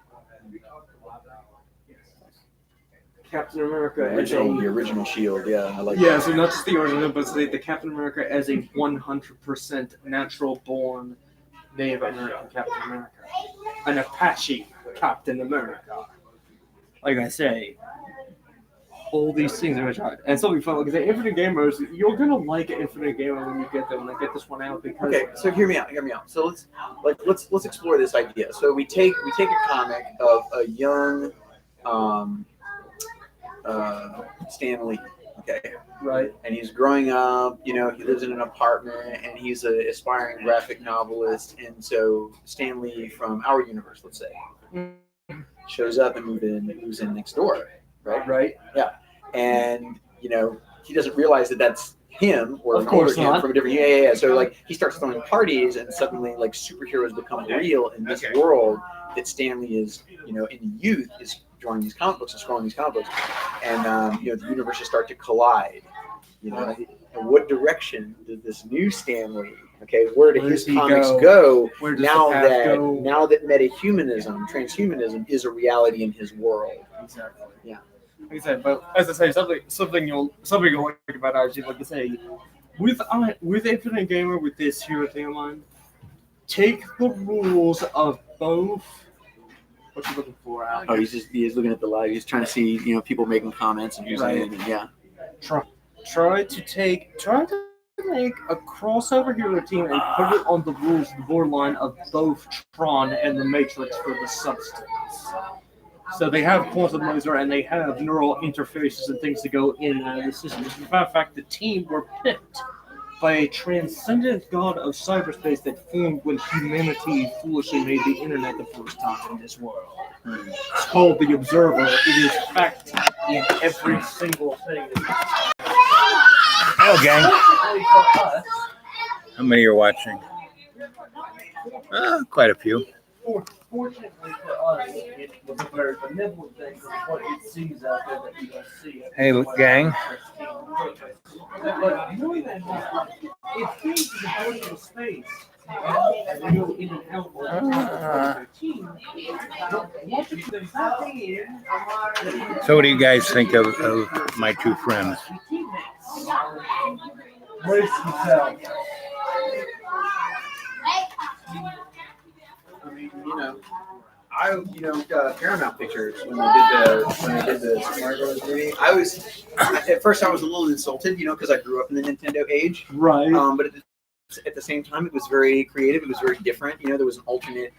Captain America. The original Shield, yeah. I like Yeah, that. so not just the original, but the Captain America as a 100% natural-born Native American Captain America. An Apache Captain America. Like I say, all these things are hard. And something fun, like I say, Infinite Gamers, you're gonna like Infinite Gamer when you get them, when I get this one out, because Okay, so hear me out. So let's explore this idea. So we take a comic of a young Stan Lee, okay, right, and he's growing up. You know, he lives in an apartment, and he's an aspiring graphic novelist. And so Stan Lee from our universe, let's say, shows up and moves in next door, right? Yeah, and you know he doesn't realize that that's him or of course him not. from a different. Yeah. So like he starts throwing parties, and suddenly like superheroes become real in this world that Stanley is, you know, in youth is drawing these comic books and scrolling these comic books, and you know the universes start to collide. You know, and what direction did this new Stanley? Okay, where did his comics go Where does now the path that go? now that metahumanism, transhumanism is a reality in his world? Exactly. Yeah. Like I said, but as I say, something you'll like about RG, like I say, with Infinite Gamer, with this hero thing of mine, take the rules of both. What you looking for, Al? Oh, he's looking at the live. He's trying to see, you know, people making comments and using it. And yeah. Try to make a crossover hero team and put it on the rules, the borderline of both Tron and the Matrix for the substance. So they have quantum laser and they have neural interfaces and things to go in and out of the system. As a matter of fact, the team were picked by a transcendent god of cyberspace that formed when humanity foolishly made the internet the first time in this world. It's called the Observer. It is fact in every single thing. Hello, gang. How many are watching? Quite a few. Fortunately for us, it was a very benevolent thing from what it seems out there that you don't see. Hey, gang. But more than that, it seems to go into space. And they go in and out of the team. So what do you guys think of my two friends? Brace yourself. I mean, you know, Paramount Pictures when they did the Super Mario Bros. Movie. At first I was a little insulted, you know, because I grew up in the Nintendo age. Right. But at the same time, it was very creative. It was very different. You know, there was an alternate,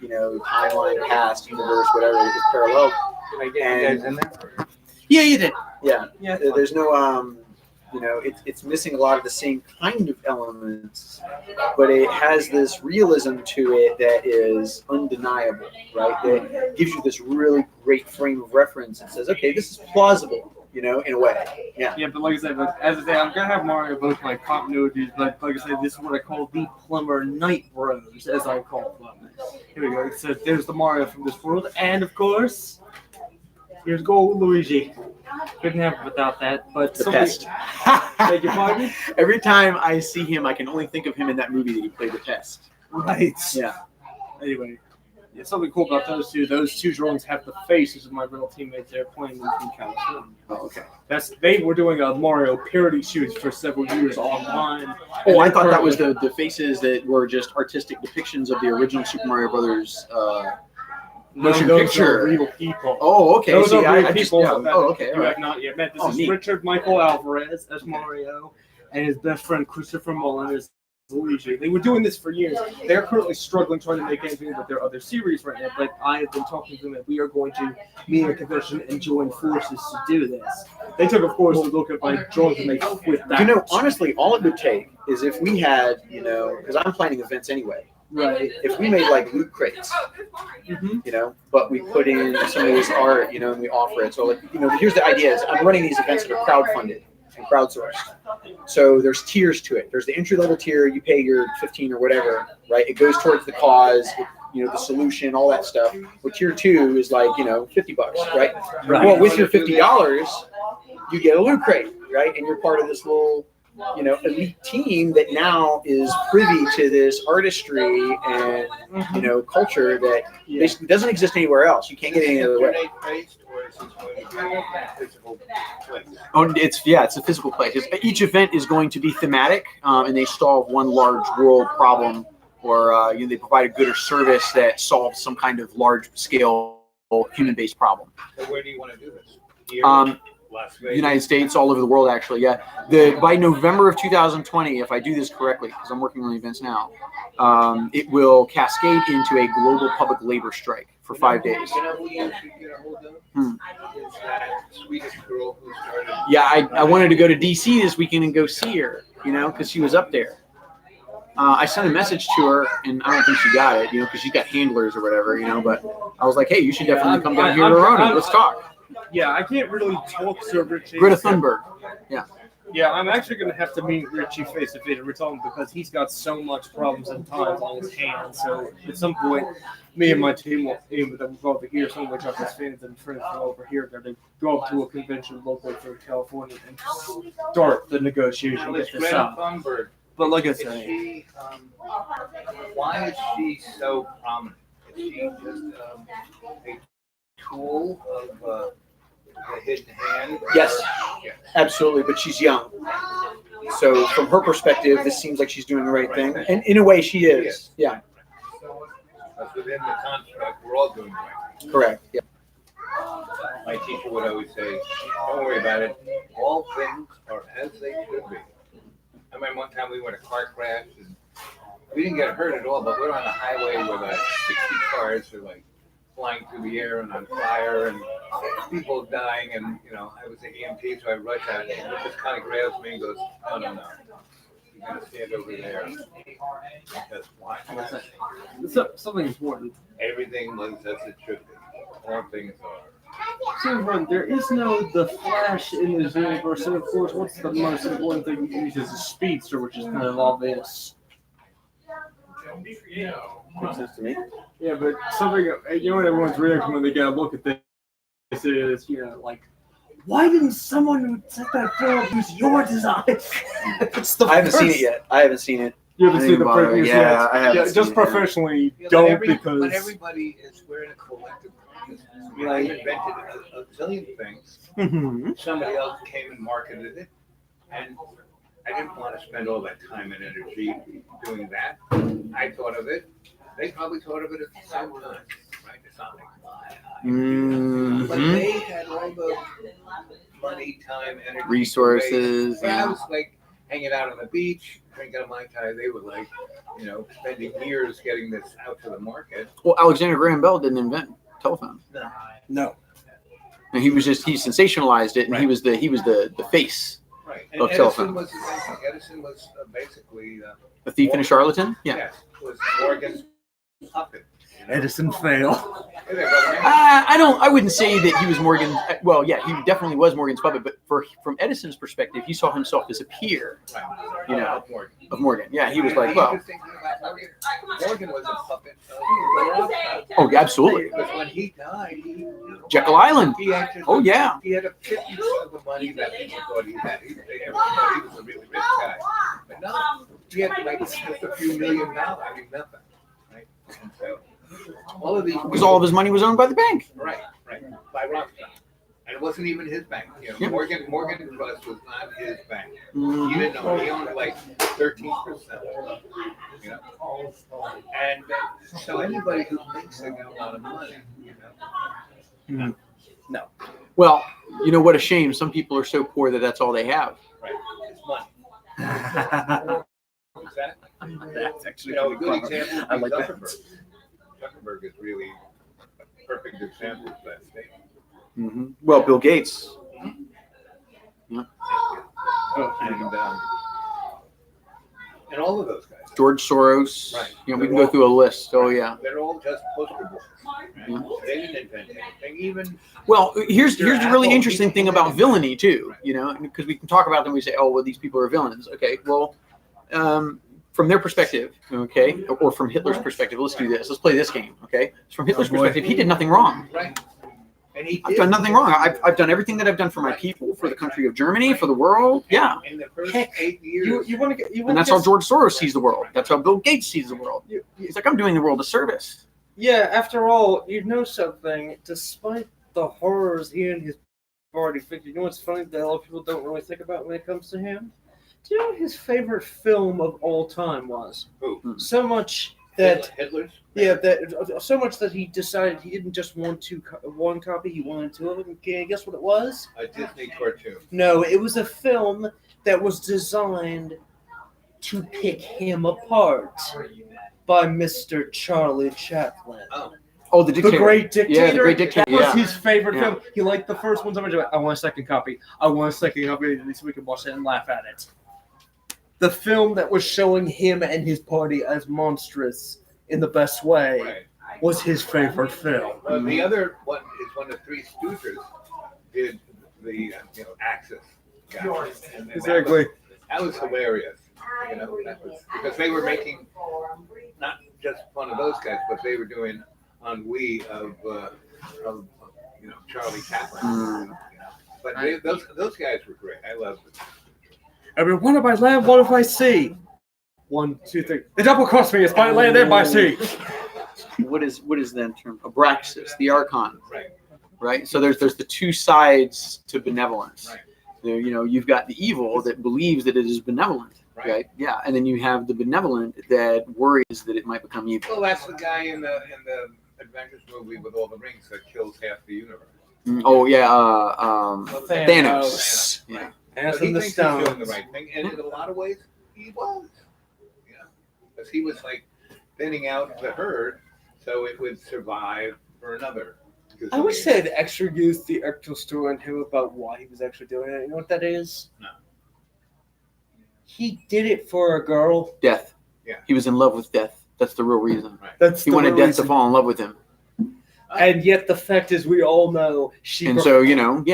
you know, timeline, past, universe, whatever. It was parallel. Did I get you guys in there? Yeah, you did. Yeah. Yeah. There's no you know, it's missing a lot of the same kind of elements, but it has this realism to it that is undeniable, right? That gives you this really great frame of reference and says, okay, this is plausible. you know, in a way. Yeah. Yeah, but like I said, as I say, I'm gonna have Mario both my continuities, but like I said, this is what I call the Plumber Night Bros, as I call them. Here we go. So there's the Mario from this world, and of course, here's Gold Luigi. Couldn't have it without that. But The Pest. Beg your pardon? Every time I see him, I can only think of him in that movie that he played the Pest. Right. Yeah. Anyway, yeah, something cool about those two. Those two drawings have the faces of my real teammates there playing them in California. Oh, okay. They were doing a Mario parody shoots for several years online. Oh, I thought that was the faces that were just artistic depictions of the original Super Mario Brothers motion those picture. are real people. Oh, okay. Those See, are real I just, people. yeah. that Oh, okay. You All right. have not yet met. This Oh, is neat. Richard Michael Alvarez as Mario, and his best friend Christopher Mullen as Luigi. They were doing this for years. They're currently struggling trying to make anything with their other series right now, but I have been talking to them that we are going to meet at a convention and join forces to do this. They took, of course, a look at my drawings and they quit that. You know, honestly, all it would take is if we had, you know, because I'm planning events anyway. Right. If we made like loot crates, Mm-hmm. you know, but we put in some of this art, you know, and we offer it. So, like, you know, here's the idea: is I'm running these events that are crowdfunded and crowdsourced. So there's tiers to it. There's the entry level tier. You pay your 15 or whatever, right? It goes towards the cause, you know, the solution, all that stuff. Well, tier 2 is like, you know, $50, right? Right. Well, with your $50, you get a loot crate, right? And you're part of this little, you know, elite team that now is privy to this artistry and, you know, culture that basically doesn't exist anywhere else. You can't get it any other way. Based, or is this going to be a physical place? Oh, it's a physical place. Each event is going to be thematic, and they solve one large world problem, or you know, they provide a good or service that solves some kind of large scale human-based problem. So where do you want to do this? Here, Las Vegas? United States, all over the world, actually. Yeah. By November of 2020, if I do this correctly, because I'm working on the events now, it will cascade into a global public labor strike for 5 days. You know who you should get a hold of? Is that Swedish girl who started. Yeah, I wanted to go to DC this weekend and go see her, you know, because she was up there. I sent a message to her, and I don't think she got it, you know, because she's got handlers or whatever, you know. But I was like, hey, you should definitely come down here to Rona. Let's talk. Yeah, I can't really talk to Richie. Greta Thunberg. Yeah. Yeah, I'm actually going to have to meet Richie face to face every time because he's got so much problems and times on his hands. So at some point, me and my team will aim with them over here, some of which are his fans and friends from over here. They're going to go up to a convention locally for California and start the negotiation Well, with it's the Greta South. Thunberg. But like I Is say, she, why is she so prominent? Is she just a tool of the hidden hand? Yes. Yeah. Absolutely, but she's young. So from her perspective, this seems like she's doing the right thing. And in a way, she is. Yeah, But within the construct, we're all doing the right thing. correct. Yeah. My teacher would always say, don't worry about it. All things are as they should be. I remember one time we went a car crash and we didn't get hurt at all, but we were on the highway with like 60 cars were like flying through the air and on fire and people dying. And, you know, I was an EMT, so I rushed out and he just kind of grabs me and goes, no. You're going to stand over there. Because why? it's something important. Everything was as it should be. All things are. So, there is no the Flash in this universe, and of course, what's the most important thing you use as a speedster, which is kind of obvious. Makes sense to me. Yeah, but something, you know what everyone's reaction when they get a look at this is, you know, like, why didn't someone who set that film use your design? It's the I haven't seen it first- yet. I haven't seen it. You haven't seen the Bother. previous Yeah, yet? I haven't Yeah, seen just it yet. professionally, Yeah, don't but because... everybody is wearing a collective consciousness. I mean, I invented a zillion things. Mhm. Somebody else came and marketed it, and I didn't want to spend all that time and energy doing that. I thought of it. They probably thought of it at the same time, right? It's not like but Mhm. they had all the money, time, energy, Resources. But I Yeah. was like hanging out on the beach, drinking a Mai Tai. They were like, you know, spending years getting this out to the market. Well, Alexander Graham Bell didn't invent telephone. No. And he sensationalized it, and he was the face. Right. And Of Edison telephone. was the same thing. Edison was basically, A thief and a charlatan. Yeah. yes, was Morgan's puppet. Edison fail. Hey there, brother, man. I wouldn't say that he was Morgan. Well, yeah, he definitely was Morgan's puppet, but from Edison's perspective, he saw himself as a peer, Right. you know, Morgan. of Morgan. Yeah, he was And like, the well, interesting thing about Morgan was a puppet of the Rothschild. oh, absolutely, Because when he died, Jekyll Island. he actually, Oh, yeah. he had a 50% of the money that people thought he had. They never thought he was a really rich guy. But no, he had like just a few $1 million. I mean, nothing. Right? And so all of these Because all of his money was owned by the bank. right, by Rothschild. And it wasn't even his bank. You know, Yep. Morgan Trust was not his bank. Mhm. He didn't own it. He owned like 13%. You know? And so anybody who thinks they got a lot of money, you know, Well, you know what a shame. Some people are so poor that that's all they have. right, it's money. Exactly. That's actually You know, a pretty good clever. example I would like be that. Zuckerberg. Zuckerberg is really a perfect example of that statement. Well, Bill Gates. And all of those guys. George Soros. Right. You know, we can go through a list. Oh, yeah. They're all just poster boys. Right? Yeah. They didn't invent anything. Even Well, here's the really interesting thing about villainy too. You know, because we can talk about them. We say, oh, well, these people are villains. Okay, well, from their perspective, okay, or from Hitler's perspective, let's do this. Let's play this game. Okay, from Hitler's perspective, he did nothing wrong. right. And he I've done nothing wrong. I've done everything that I've done for my people, for the country of Germany, for the world. Yeah. In the first Heck, 8 years. You want to get you And want that's how George Soros sees the world. That's how Bill Gates sees the world. He's like, I'm doing the world a service. Yeah, after all, you know something. Despite the horrors he and his party think, you know what's funny that a lot of people don't really think about when it comes to him? Do you know what his favorite film of all time was? Who? So much that Hitler's? so much that he decided he didn't just want one copy, he wanted two of them. Can you guess what it was? A Disney cartoon. No, it was a film that was designed to pick him apart by Mr. Charlie Chaplin. Oh, the The dictator. Great Dictator. Yeah, the Great Dictator. That was Yeah. his favorite Yeah. film. He liked the first one so much. I want a second copy. I want a second copy so we can watch it and laugh at it. The film that was showing him and his party as monstrous in the best way Right. was his favorite film. Well, the other one is when the Three Stooges did the Axis. guy. And Exactly. That was hilarious. You know, that was because they were making not just fun of those guys, but they were doing ennui of Charlie Chaplin. You know. But those guys were great. I loved it. I mean, what if I land? What if I see? 1, 2, 3. The double cross me is by land and by sea. What is that term? Abraxas, the archon. Right. Right. So there's the two sides to benevolence. Right. There, you've got the evil that believes that it is benevolent. Right. Yeah. And then you have the benevolent that worries that it might become evil. Well, that's the guy in the Adventures movie with all the rings that kills half the universe. Oh yeah. Thanos. Yeah. Hands So he in the thinks he's doing stones. the right thing, and in a lot of ways, he was. You know, because he was like thinning out the herd so it would survive for another. I wish they had extra used the actual story on him about why he was actually doing it. You know what that is? No. He did it for a girl. Death. Yeah. He was in love with death. That's the real reason. That's He the wanted real death reason. to fall in love with him. And yet the fact is, we all know she. And so,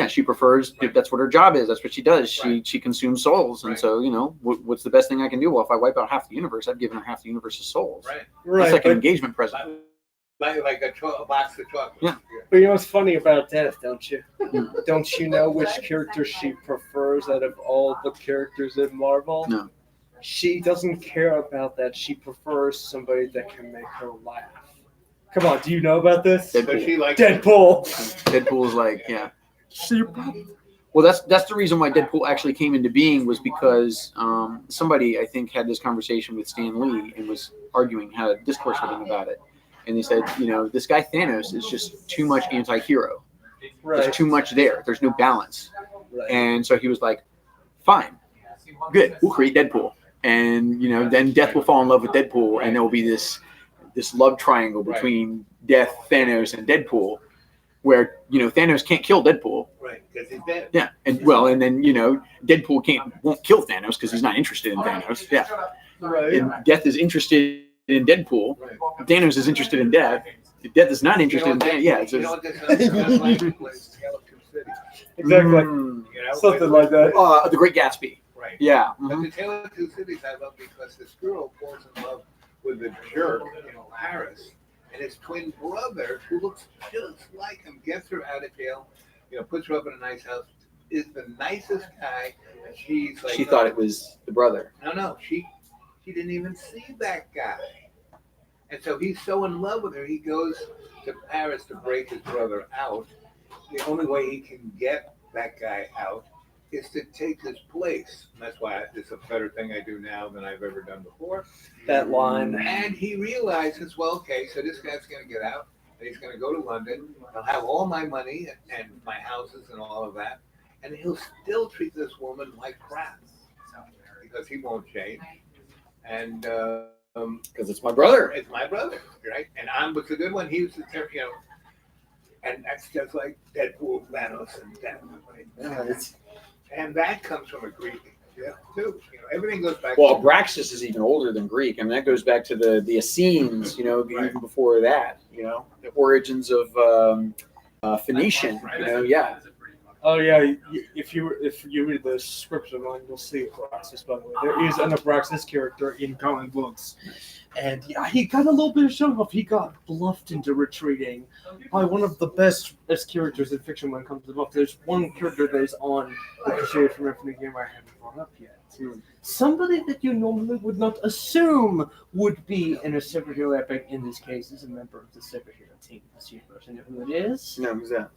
she prefers, that's what her job is. That's what she does. She consumes souls. And Right. so, what's the best thing I can do? Well, if I wipe out half the universe, I've given her half the universe's souls. Right. right, It's like an but, engagement present. Like a box of chocolate. Yeah. but you know what's funny about death, don't you? Hmm. Don't you know which character she prefers out of all the characters in Marvel? No. She doesn't care about that. She prefers somebody that can make her laugh. Come on, do you know about this? So she like Deadpool. Deadpool's like, yeah. She Well, that's the reason why Deadpool actually came into being was because somebody, I think, had this conversation with Stan Lee and was arguing how to discourse with him about it. And they said, this guy Thanos is just too much anti-hero. There's right. too much there. There's no balance. right. And so he was like, fine, good, we'll create Deadpool. And, then Death will fall in love with Deadpool, and there will be this love triangle between Death, Thanos, and Deadpool, where, Thanos can't kill Deadpool. right because he's dead. Yeah. And then, Deadpool won't kill Thanos because he's not interested in Thanos. Yeah. Right. And Death is interested in Deadpool. Right. Thanos is interested in death. Death is not interested in Thanos. Yeah, it's You know what this sounds like? It's Tale of Two Cities. Exactly. Mm. You know, Something like that. The Great Gatsby. Right. Yeah. But Mhm. the Tale of Two Cities I love because this girl falls in love with a jerk in Paris, and his twin brother, who looks just like him, gets her out of jail, puts her up in a nice house, is the nicest guy, and she's like, She thought it was the brother. no, she didn't even see that guy. And so he's so in love with her, he goes to Paris to break his brother out. The only way he can get that guy out is to take his place. And that's why it's a better thing I do now than I've ever done before. That line. And he realizes, well, okay, so this guy's going to get out, and he's going to go to London. He'll have all my money and my houses and all of that, and he'll still treat this woman like crap because he won't change. And Because it's my brother. it's my brother, right? And I'm was the good one. He was the and that's just like Deadpool, Thanos, and death. Right? Yeah, And that comes from a Greek, too. Everything goes back. well, to Abraxas is even older than Greek. I mean, that goes back to the Essenes, Right. even before that, the origins of Phoenician, yeah. Oh yeah, if you read the scripture line, you'll see Abraxas. By the way, there is an Abraxas character in comic books, and yeah, he got a little bit of show off. He got bluffed into retreating by one of the best characters in fiction when it comes to bluff. There's one character that is on the Crusade from Infinite Game I haven't brought up yet. Somebody that you normally would not assume would be in a superhero epic. In this case, is a member of the superhero team. This universe, and you know who it is? No, who's that?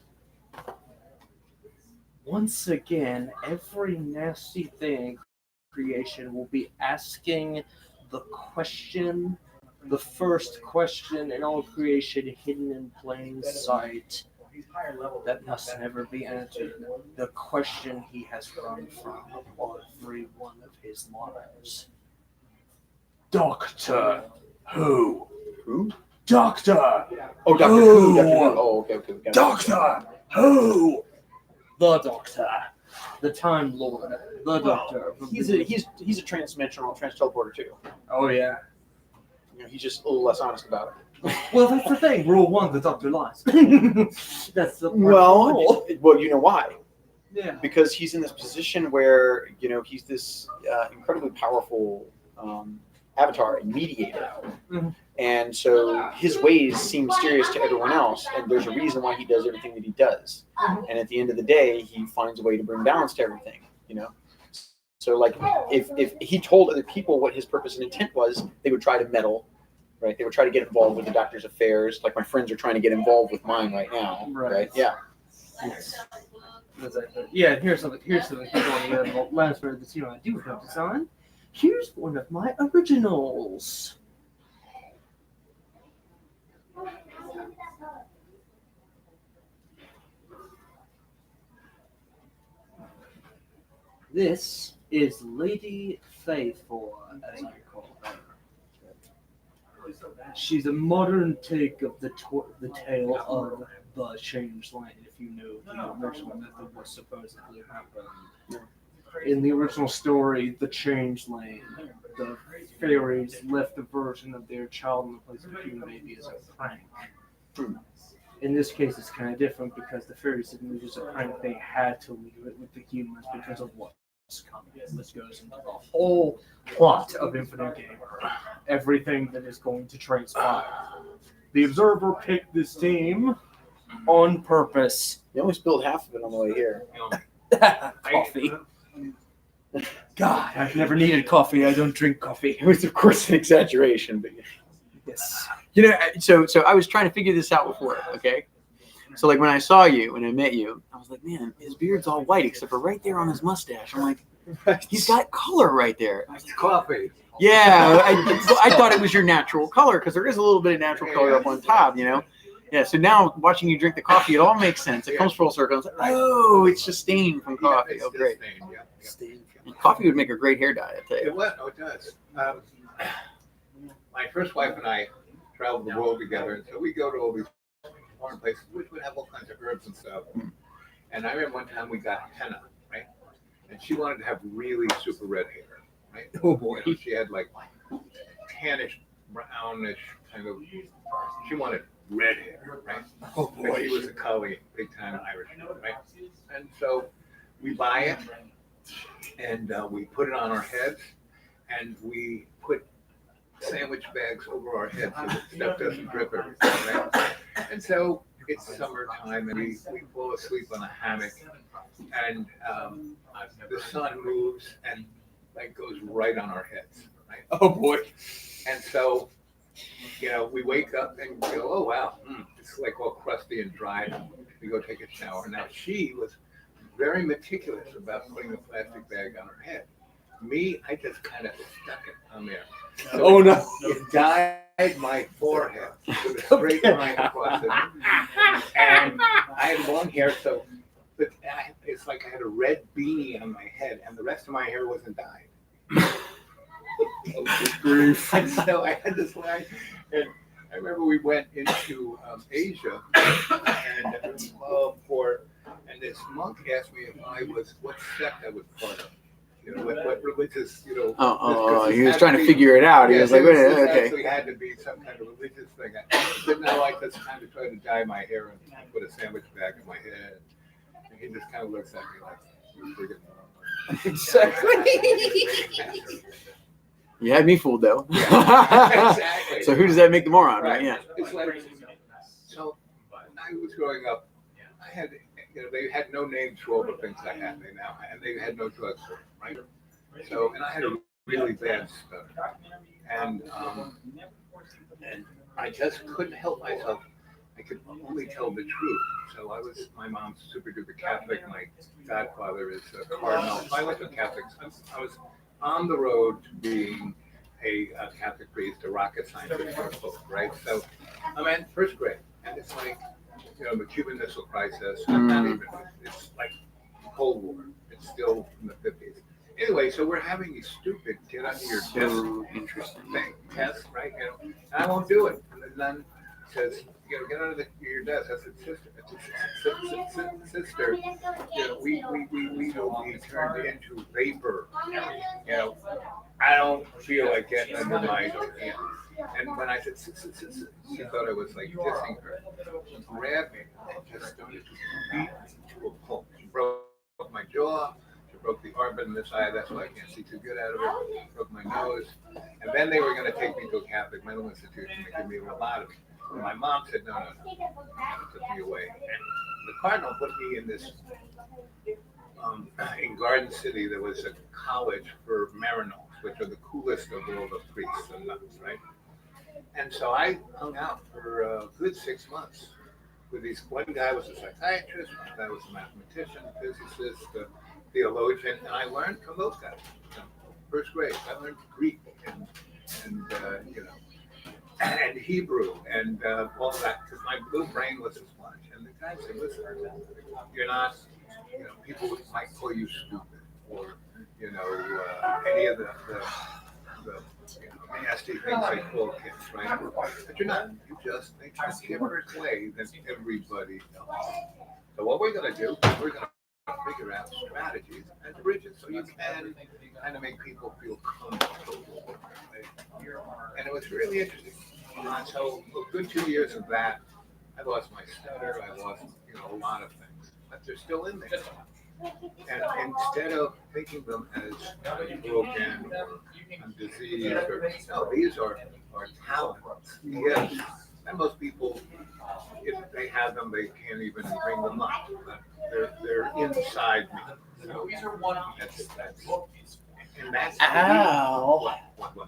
Once again, every nasty thing in creation will be asking the question, the first question in all creation hidden in plain sight that must never be answered. The question he has run from every one of his lives. Doctor Who? Who? Doctor Oh, Doctor Who? Who. Doctor Who. Oh, okay. Got it. Doctor Who? The Doctor, the Time Lord, the Doctor. He's a transdimensional, transteleporter too. Oh yeah. He's just a little less honest about it. Well, that's the thing. Rule 1: the Doctor lies. That's the Well, you know why? yeah. Because he's in this position where he's this incredibly powerful avatar and mediator, Mhm. and so his ways seem mysterious to everyone else, and there's a reason why he does everything that he does. And at the end of the day, he finds a way to bring balance to everything. So like if he told other people what his purpose and intent was, they would try to meddle, right? They would try to get involved with the Doctor's affairs, like my friends are trying to get involved with mine right now, right? Yeah. Yes. Yeah, and here's something. Here's on the last part of this. I do have design. Here's one of my originals. This is Lady Faithful, as I call her. She's a modern take of the tale of the Changeling, if you know the original method was supposedly happened. In the original story, the Changeling, the fairies left a version of their child in the place of a human baby as a prank. In this case, it's kind of different because the fairies didn't leave it as a prank. They had to leave it with the humans because of what's coming. This goes into the whole plot of Infinite Game. Everything that is going to transpire. The Observer picked this team on purpose. You only spilled half of it on the way here. Coffee. God, I've never needed coffee. I don't drink coffee. It was, of course, an exaggeration, but Yes. so I was trying to figure this out before, okay? So like when I saw you and I met you, I was like, man, his beard's all white except for right there on his mustache. I'm like, he's got color right there. I was like, coffee. yeah, I thought it was your natural color because there is a little bit of natural color up on top, Yeah, so now watching you drink the coffee, it all makes sense. It comes full circle. It's like, oh, it's just stained from coffee. Oh, great. Coffee would make a great hair dye, I tell you. It does. My first wife and I traveled the world together, and so we go to all these foreign places, which would have all kinds of herbs and stuff. And I remember one time we got henna, right? And she wanted to have really super red hair, right? Oh boy. She had like tannish brownish kind of. She wanted red hair, right? Oh But she was a Cully, big time Irish, right? And so we buy it and we put it on our heads and we put sandwich bags over our heads so that stuff doesn't drip everything, right? And so it's summertime and we fall asleep on a hammock and the sun moves and like goes right on our heads, right? Oh boy. And so, we wake up and go, oh wow, it's like all crusty and dry. We go take a shower. Now she was very meticulous about putting the plastic bag on her head. Me, I just kind of stuck it on there. So Oh no. it dyed my forehead with a straight line across it. And I had long hair, so it's like I had a red beanie on my head, and the rest of my hair wasn't dyed. Grief. And so I had this line, and I remember we went into Asia, and and this monk asked me if I was what sect I was part of. What religious, He was trying to figure it out. He was like, wait, okay. Actually had to be some kind of religious thing. I said, no, I just kind of tried to dye my hair and put a sandwich bag in my head. And he just kind of looks at me like, you freaking Exactly. You had me fooled though. Yeah, exactly. So who does that make the moron, right? Yeah. It's like, so when I was growing up, I had, they had no names for all the things I had. They now, and they had no drugs for it, right? So, and I had a really bad stutter, and I just couldn't help myself. I could only tell the truth. So my mom's super duper Catholic. My godfather is a cardinal. I went to Catholics. I was on the road to being a Catholic priest, a rocket scientist, or both, right? So I'm in first grade, and it's like, the Cuban Missile Crisis. Not even, it's like Cold War. It's still in the 50s. Anyway, so we're having these stupid get under your desk tests, right? And I won't do it. And the nun says, get under your desk. I said, sister, we will be turned into vapor. I don't feel like getting under my skin. And when I said, she thought I was like dissing her. She grabbed me and just started to beat me to a pulp. She broke my jaw. She broke the arbor in this eye. That's why I can't see too good out of it. Broke my nose. And then they were going to take me to a Catholic mental institution and give me a lobotomy. And my mom said, no. Took me away. And the cardinal put me in this, in Garden City, there was a college for Maranols, which are the coolest of all the priests and nuns, right? And so I hung out for a good 6 months with these. One guy was a psychiatrist, one guy was a mathematician, physicist, theologian, and I learned from those guys. First grade, I learned Greek and and Hebrew and all that because my little brain was a sponge. And the guy said, "Listen, you're not. People might call you stupid, or any of the nasty things they call kids, right? But you're not. You just think a different way than everybody else. So what we're going to do, we're going to figure out strategies and bridges so you can kind of make people feel comfortable. Right? And it was really interesting. So a good 2 years of that, I lost my stutter. I lost a lot of things, but they're still in there. And instead of thinking them as broken or disease, no, these are talents. Yes. And most people, if they have them, they can't even bring them up. They're inside me. So that's Ow. what.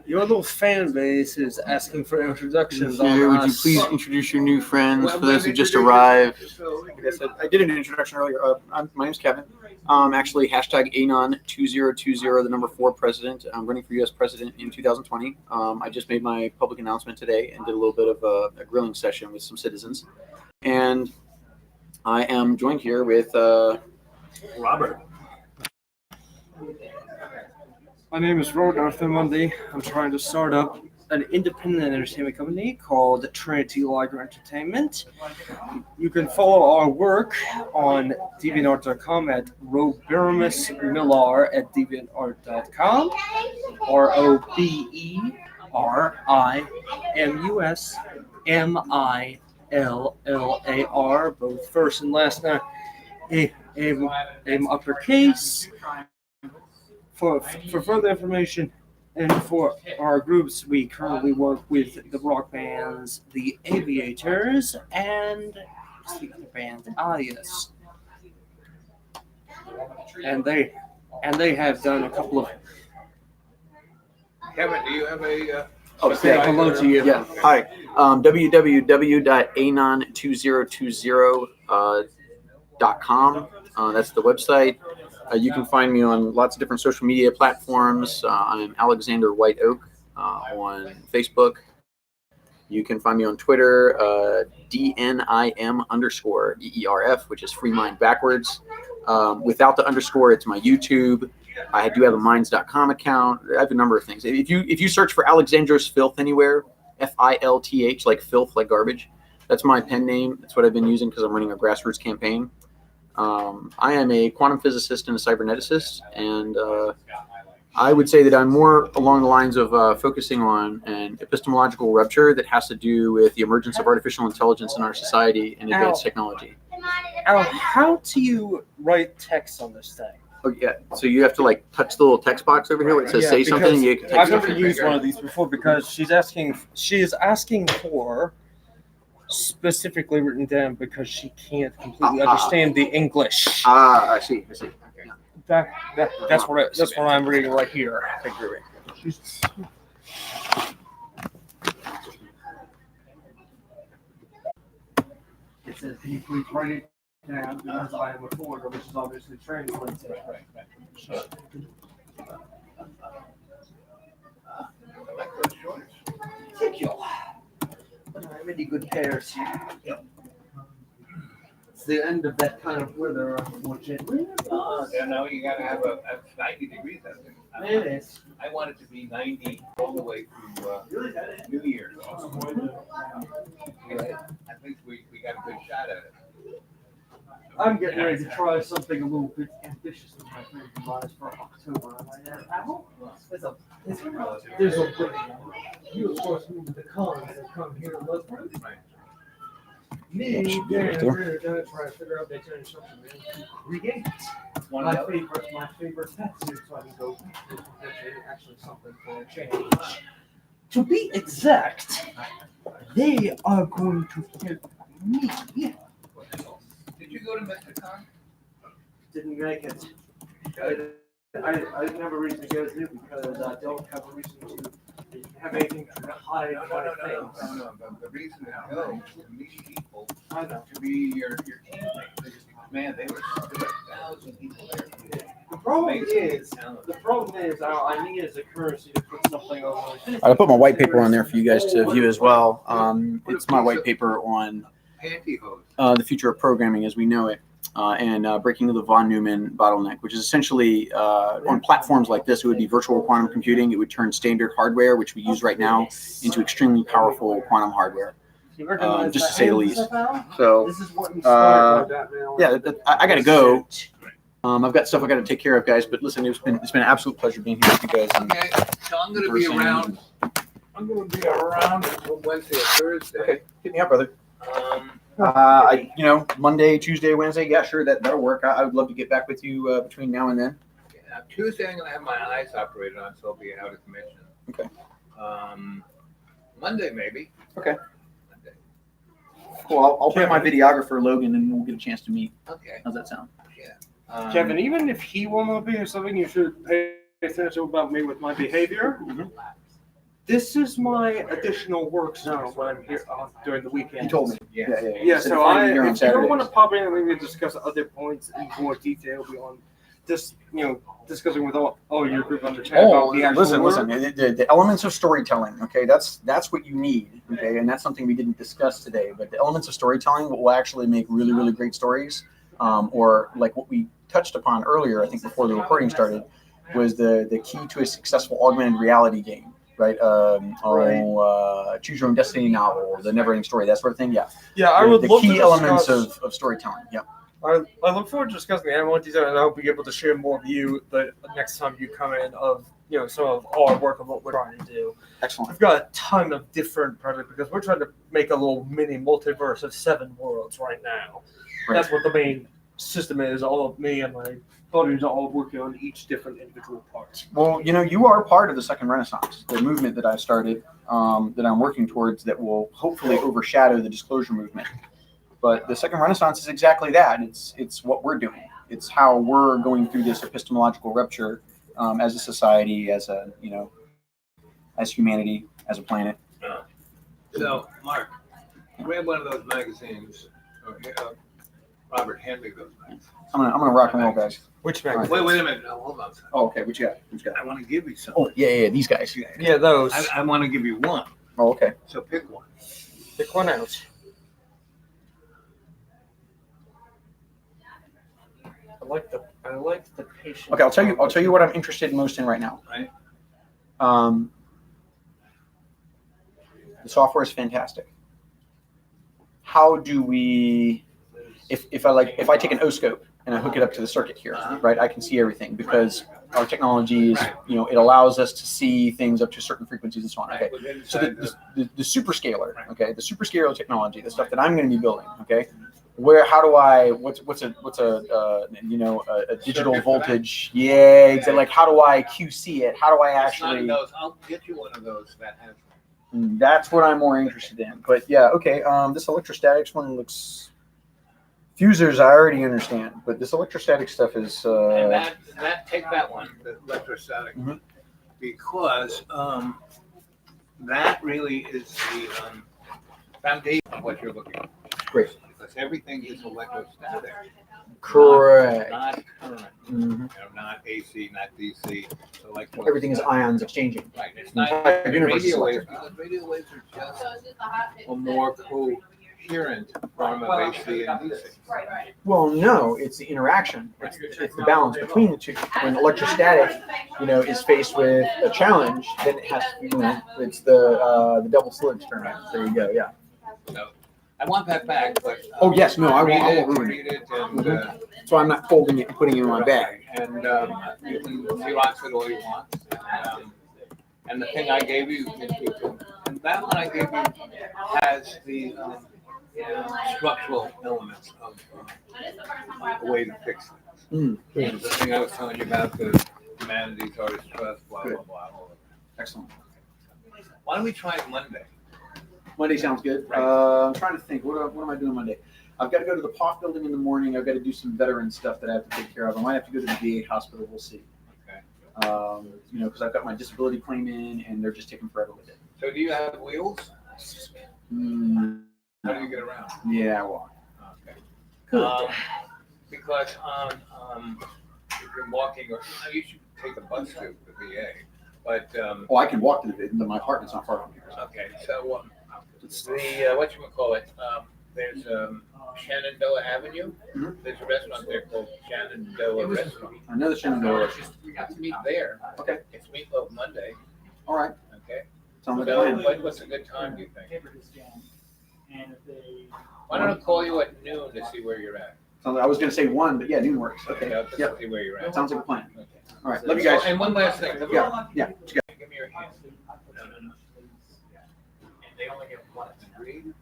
Your little fan base is asking for introductions Would on you us. please introduce your new friends for those who just arrived? So, Like I said, I did an introduction earlier. My name's Kevin. Actually, hashtag #ANON2020, the number 4 president. I'm running for U.S. president in 2020. I just made my public announcement today and did a little bit of a grilling session with some citizens. And I am joined here with Robert. My name is Rodolph Monday. I'm trying to start up an independent entertainment company called Trinity Liger Entertainment. You can follow our work on deviantart.com at robermusmillar@deviantart.com. ROBERMUSMILLAR, both first and last name uppercase. For further information and for our groups, we currently work with the rock bands The Aviators and the other band Alias, and they have done a couple of. Kevin, do you have a? Say hello to you. Yeah. Hi. www.anon2020.com. That's the website. You can find me on lots of different social media platforms. I'm Alexander White Oak on Facebook. You can find me on Twitter, DNIM_EERF, which is Free Mind Backwards. Without the underscore, it's my YouTube. I do have a minds.com account. I have a number of things. If you search for Alexander's Filth anywhere, FILTH, like filth, like garbage, that's my pen name. That's what I've been using because I'm running a grassroots campaign. I am a quantum physicist and a cyberneticist, and I would say that I'm more along the lines of focusing on an epistemological rupture that has to do with the emergence of artificial intelligence in our society and advanced technology. Al, how do you write text on this thing? Oh yeah, so you have to like touch the little text box over here where it says say something, and you can I've text never used one of these before because she is asking for specifically written down because she can't completely understand the English. I see. That's what I'm reading right here. It says, "Can you please write it down?" Because I have a folder, which is obviously translated. Sure. Thank you. But I'm really good pairs. It's the end of that kind of weather, unfortunately. No, you gotta have it's 90 degrees out there. It is. I want it to be 90 all the way through New Year's. I think we got a good shot at it. I'm getting ready to try something a little bit ambitious with my friend device for October. There's a you of course move the cons that come here to Westbrook. Me, we're gonna try to figure out they turn something to create my favorite pet suit so I can go actually something for a change. To be exact, they are going to help me. Did you go to Mysticon? Didn't make it. I never reason to go to because I don't have a reason to have anything to hide No. The reason to go is to meet people, I know. to be your teammates. Man, there were 1,000 people there. The problem is, I need as a currency to put something over. I put my white paper on there for you guys to view as well. It's my white paper on Pantyhose. the future of programming as we know it, and breaking the von Neumann bottleneck, which is essentially on platforms like this, it would be virtual quantum computing. It would turn standard hardware, which we use right now, into extremely powerful quantum hardware, just to say the least. So, yeah, I got to go. I've got stuff I got to take care of, guys. But listen, it's been an absolute pleasure being here with you guys. And Okay, so I'm going to be around. I'm going to be around Wednesday or Thursday. Okay, hit me up, brother. Um, Monday, Tuesday, Wednesday. Yeah, sure, that'll work. I would love to get back with you between now and then. Tuesday, I'm going to have my eyes operated on, so I'll be out of commission. Okay. Monday, maybe. Okay. Monday. Cool. I'll bring my videographer Logan, and we'll get a chance to meet. Okay. How's that sound? Kevin, even if he will not be or something, you should pay attention about me with my behavior. Mm-hmm. This is my additional work zone when I'm here during the weekend. You told me. Yeah. Yeah, so if you Saturdays. want to pop in and maybe discuss other points in more detail beyond just, discussing with all your group on the chat about the actual listen. work. The elements of storytelling. Okay, that's what you need. Okay, and that's something we didn't discuss today. But the elements of storytelling will actually make really, really great stories. Or like what we touched upon earlier, I think before the recording started, was the key to a successful augmented reality game. right? Choose Your Own Destiny novel, the Never-Ending Story, that sort of thing. Yeah. Yeah, I would the love key to elements discuss, of storytelling. Yeah. I look forward to discussing the animal detail, and I'll be able to share more of you the next time you come in of some of our work of what we're trying to do. Excellent. We've got a ton of different projects because we're trying to make a little mini multiverse of 7 worlds right now. Right. That's what the main system is. All of me and my buddies are all working on each different individual parts. Well, you are part of the Second Renaissance, the movement that I started, that I'm working towards, that will hopefully overshadow the disclosure movement. But the Second Renaissance is exactly that. It's what we're doing. It's how we're going through this epistemological rupture as a society, as as humanity, as a planet. So, Mark, grab one of those magazines. Robert, hand me those magazines. I'm gonna rock and roll, guys. Which All right. magazine? Wait a minute. No, hold on. Oh, okay. What you got? I want to give you some. Oh, yeah, these guys. Yeah, those. I want to give you one. Oh, okay. So pick one. Pick one out. I like the patient. Okay, I'll tell you what I'm interested most in right now. Right. The software is fantastic. How do we, if I take an O-scope and I hook it up to the circuit here, right, I can see everything because our technology is, it allows us to see things up to certain frequencies and so on. Okay. So the superscaler, okay, the superscalar technology, the stuff that I'm going to be building, okay, how do I, what's a digital voltage? Yeah, exactly. Like, how do I QC it? How do I actually? I'll get you one of those that has. That's what I'm more interested in. But yeah, okay. This electrostatics one looks. Fusers, I already understand, but this electrostatic stuff is. And take that one, the electrostatic, because that really is the foundation of what you're looking at. Great. Because everything is electrostatic. Correct. Not current. Not AC, not DC. So like Everything is ions exchanging. Right. It's not Universe is radio waves. electric. Because radio waves are just a more coherent form of AC and DC. Well, no, it's the interaction. It's the balance between the two. When electrostatic, is faced with a challenge, then it has to, it's the double slit experiment. There you go. Yeah. So I want that back, but Oh yes, no, I won't ruin read it. it and. So I'm not folding it and putting it in my bag. And you can Xerox it all you want. And the thing I gave you, and that one I gave you has the structural elements of a way to fix things. The thing I was telling you about the humanities, artist trust, blah, blah, blah. All of that. Excellent. Why don't we try Monday? Monday sounds good. Right. I'm trying to think. What am I doing Monday? I've got to go to the POC building in the morning. I've got to do some veteran stuff that I have to take care of. I might have to go to the VA hospital. We'll see. Okay. Because I've got my disability claim in, and they're just taking forever with it. So do you have wheels? How do you get around? Yeah, well. Okay. Because if you're walking, or you should take a bus to the VA. But I can walk to the VA. My apartment's not far from here. So. okay, so the whatchamacallit, there's Shenandoah Avenue. There's a restaurant there called Shenandoah Restaurant. I know the Shenandoah. We got to meet there. Okay. It's Meatloaf Monday. All right. Okay. Sounds like a plan. What's a good time, do you think? Why don't I call you at noon to see where you're at? I was going to say 1, but yeah, noon works. Okay. Just Yep. see where you're at. Sounds like a plan. Okay. All right. Love you guys. And one last thing. Yeah. Yeah. Give me your hand. No. And they only get one. Agreed?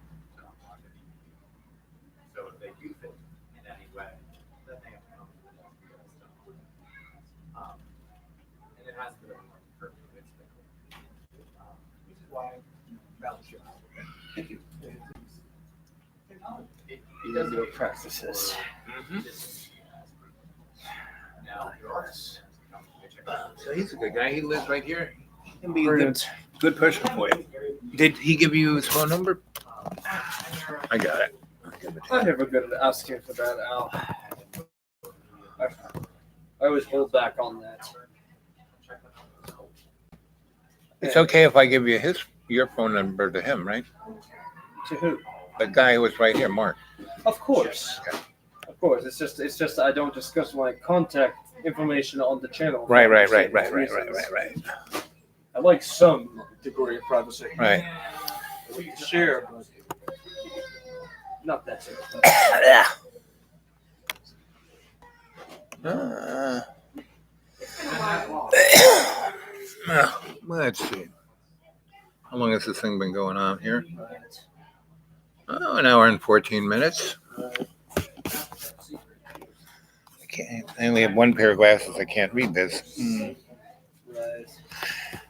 So if they do fit in any way, then they have to come to the and it has to be perfect. Which is why balance your Thank you. It does go practices. Now, yours. So he's a good guy. He lives right here. He can be a good person for you. Did he give you his phone number? I got it. I'm never good at asking for that, Al. I always hold back on that. It's okay if I give you your phone number to him, right? To who? The guy who was right here, Mark. Of course. Okay. Of course. It's just I don't discuss my contact information on the channel. Right. I like some degree of privacy. Right. We can share, but not that same. Let's see. How long has this thing been going on here? Oh, an hour and 14 minutes. I only have one pair of glasses. I can't read this.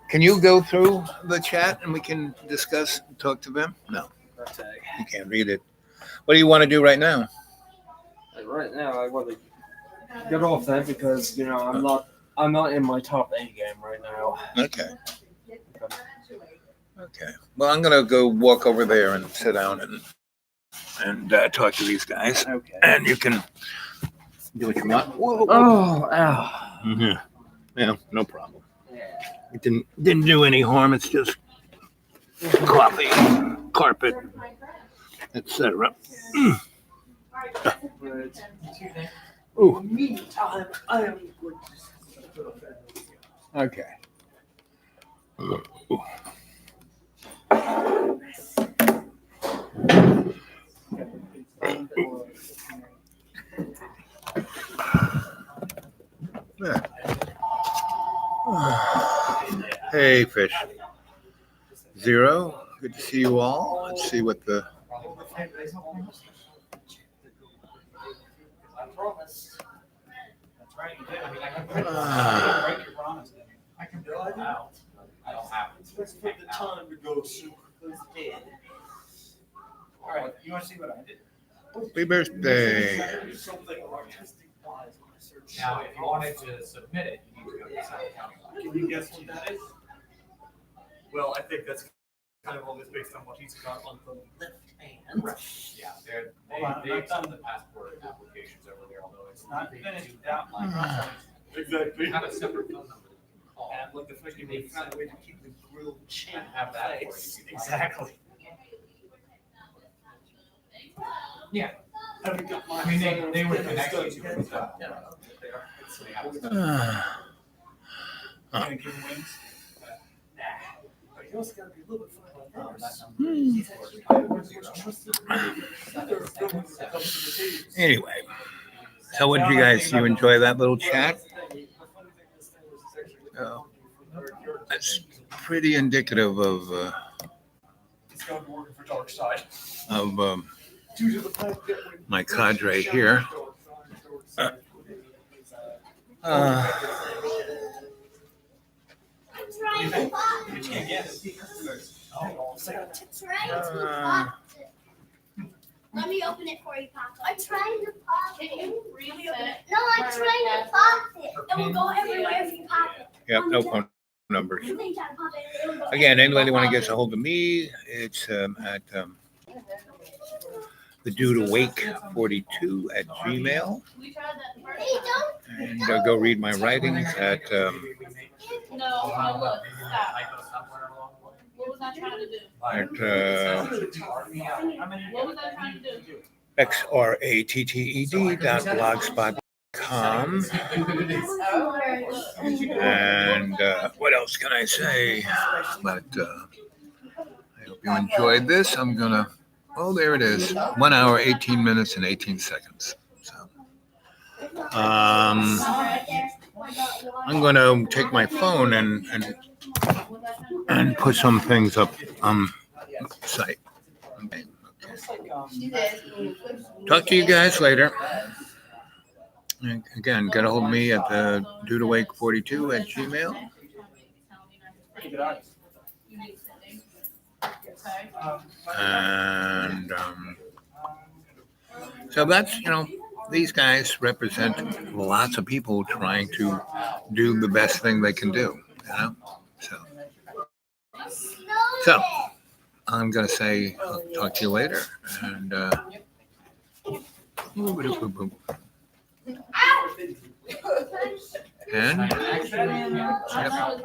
Can you go through the chat and we can discuss and talk to them? No, you can't read it. What do you want to do right now? Right now, I want to get off that because I'm not in my top A game right now. Okay. Okay. Well, I'm gonna go walk over there and sit down and talk to these guys. Okay. And you can do what you want. Whoa. Oh, ow. Mm-hmm. Yeah, no problem. It didn't do any harm. It's just coffee, carpet, etc. Ooh. Meantime, I am going to. Okay. Ooh. Yeah. Hey, fish. Zero. Good to see you all. Let's see what the. I promise. That's right, you did. I mean, I can break your promise. I can break it out. I don't have it. Let's put the time to go super close to dead. All right, you want to see what I did? Happy birthday. Something artistic wise when I search. Now, if you wanted to submit it, you need to go to the South County line. Can you guess what that is? Well, I think that's kind of always based on what he's got on the left hand. Yeah, Hold on, they I'm accept not the passport applications over there, although it's Not they finished do without my line process. Exactly. Have a separate phone number that you can call. And like the fact that we found a way to keep the grilled chin And have that for you. face. Exactly. Yeah. Haven't got my I mean, they would phone connect you stuck to yet. it as well. Yeah. So they have a- Gonna give him wings? Nah. But you also gotta be a little bit funny like that this. number He's actually one of the most trusted people when it comes to the tapes. Anyway, so what did you guys? You enjoy that little chat? That's pretty indicative of He's going to work for Dark Side. Due to the fact that my cadre here. Let me open it for you, Papa. I'm trying to pop it. Can you Let me open reset? it. No, I'm trying to pop it. It will go everywhere if you pop it. Yep, no phone numbers. You think try to pop it, it will go Again, everywhere. anybody want to get a hold of me? It's at the dude awake 42 at Gmail, We tried that the first Hey, time. don't. and go read my writings at No, look, stop. Might go somewhere along the way. What was I trying to do? at What was I trying to do? xratted.blogspot.com. And what else can I say? But I hope you enjoyed this. I'm gonna. Oh, there it is. 1 hour, 18 minutes, and 18 seconds. So, I'm gonna take my phone and put some things up on site. Okay. Talk to you guys later. And again, get a hold of me at the dudeawake42 at Gmail. And so that's, these guys represent lots of people trying to do the best thing they can do, So I'm going to say, I'll talk to you later. And, and Actually, yeah. Yep.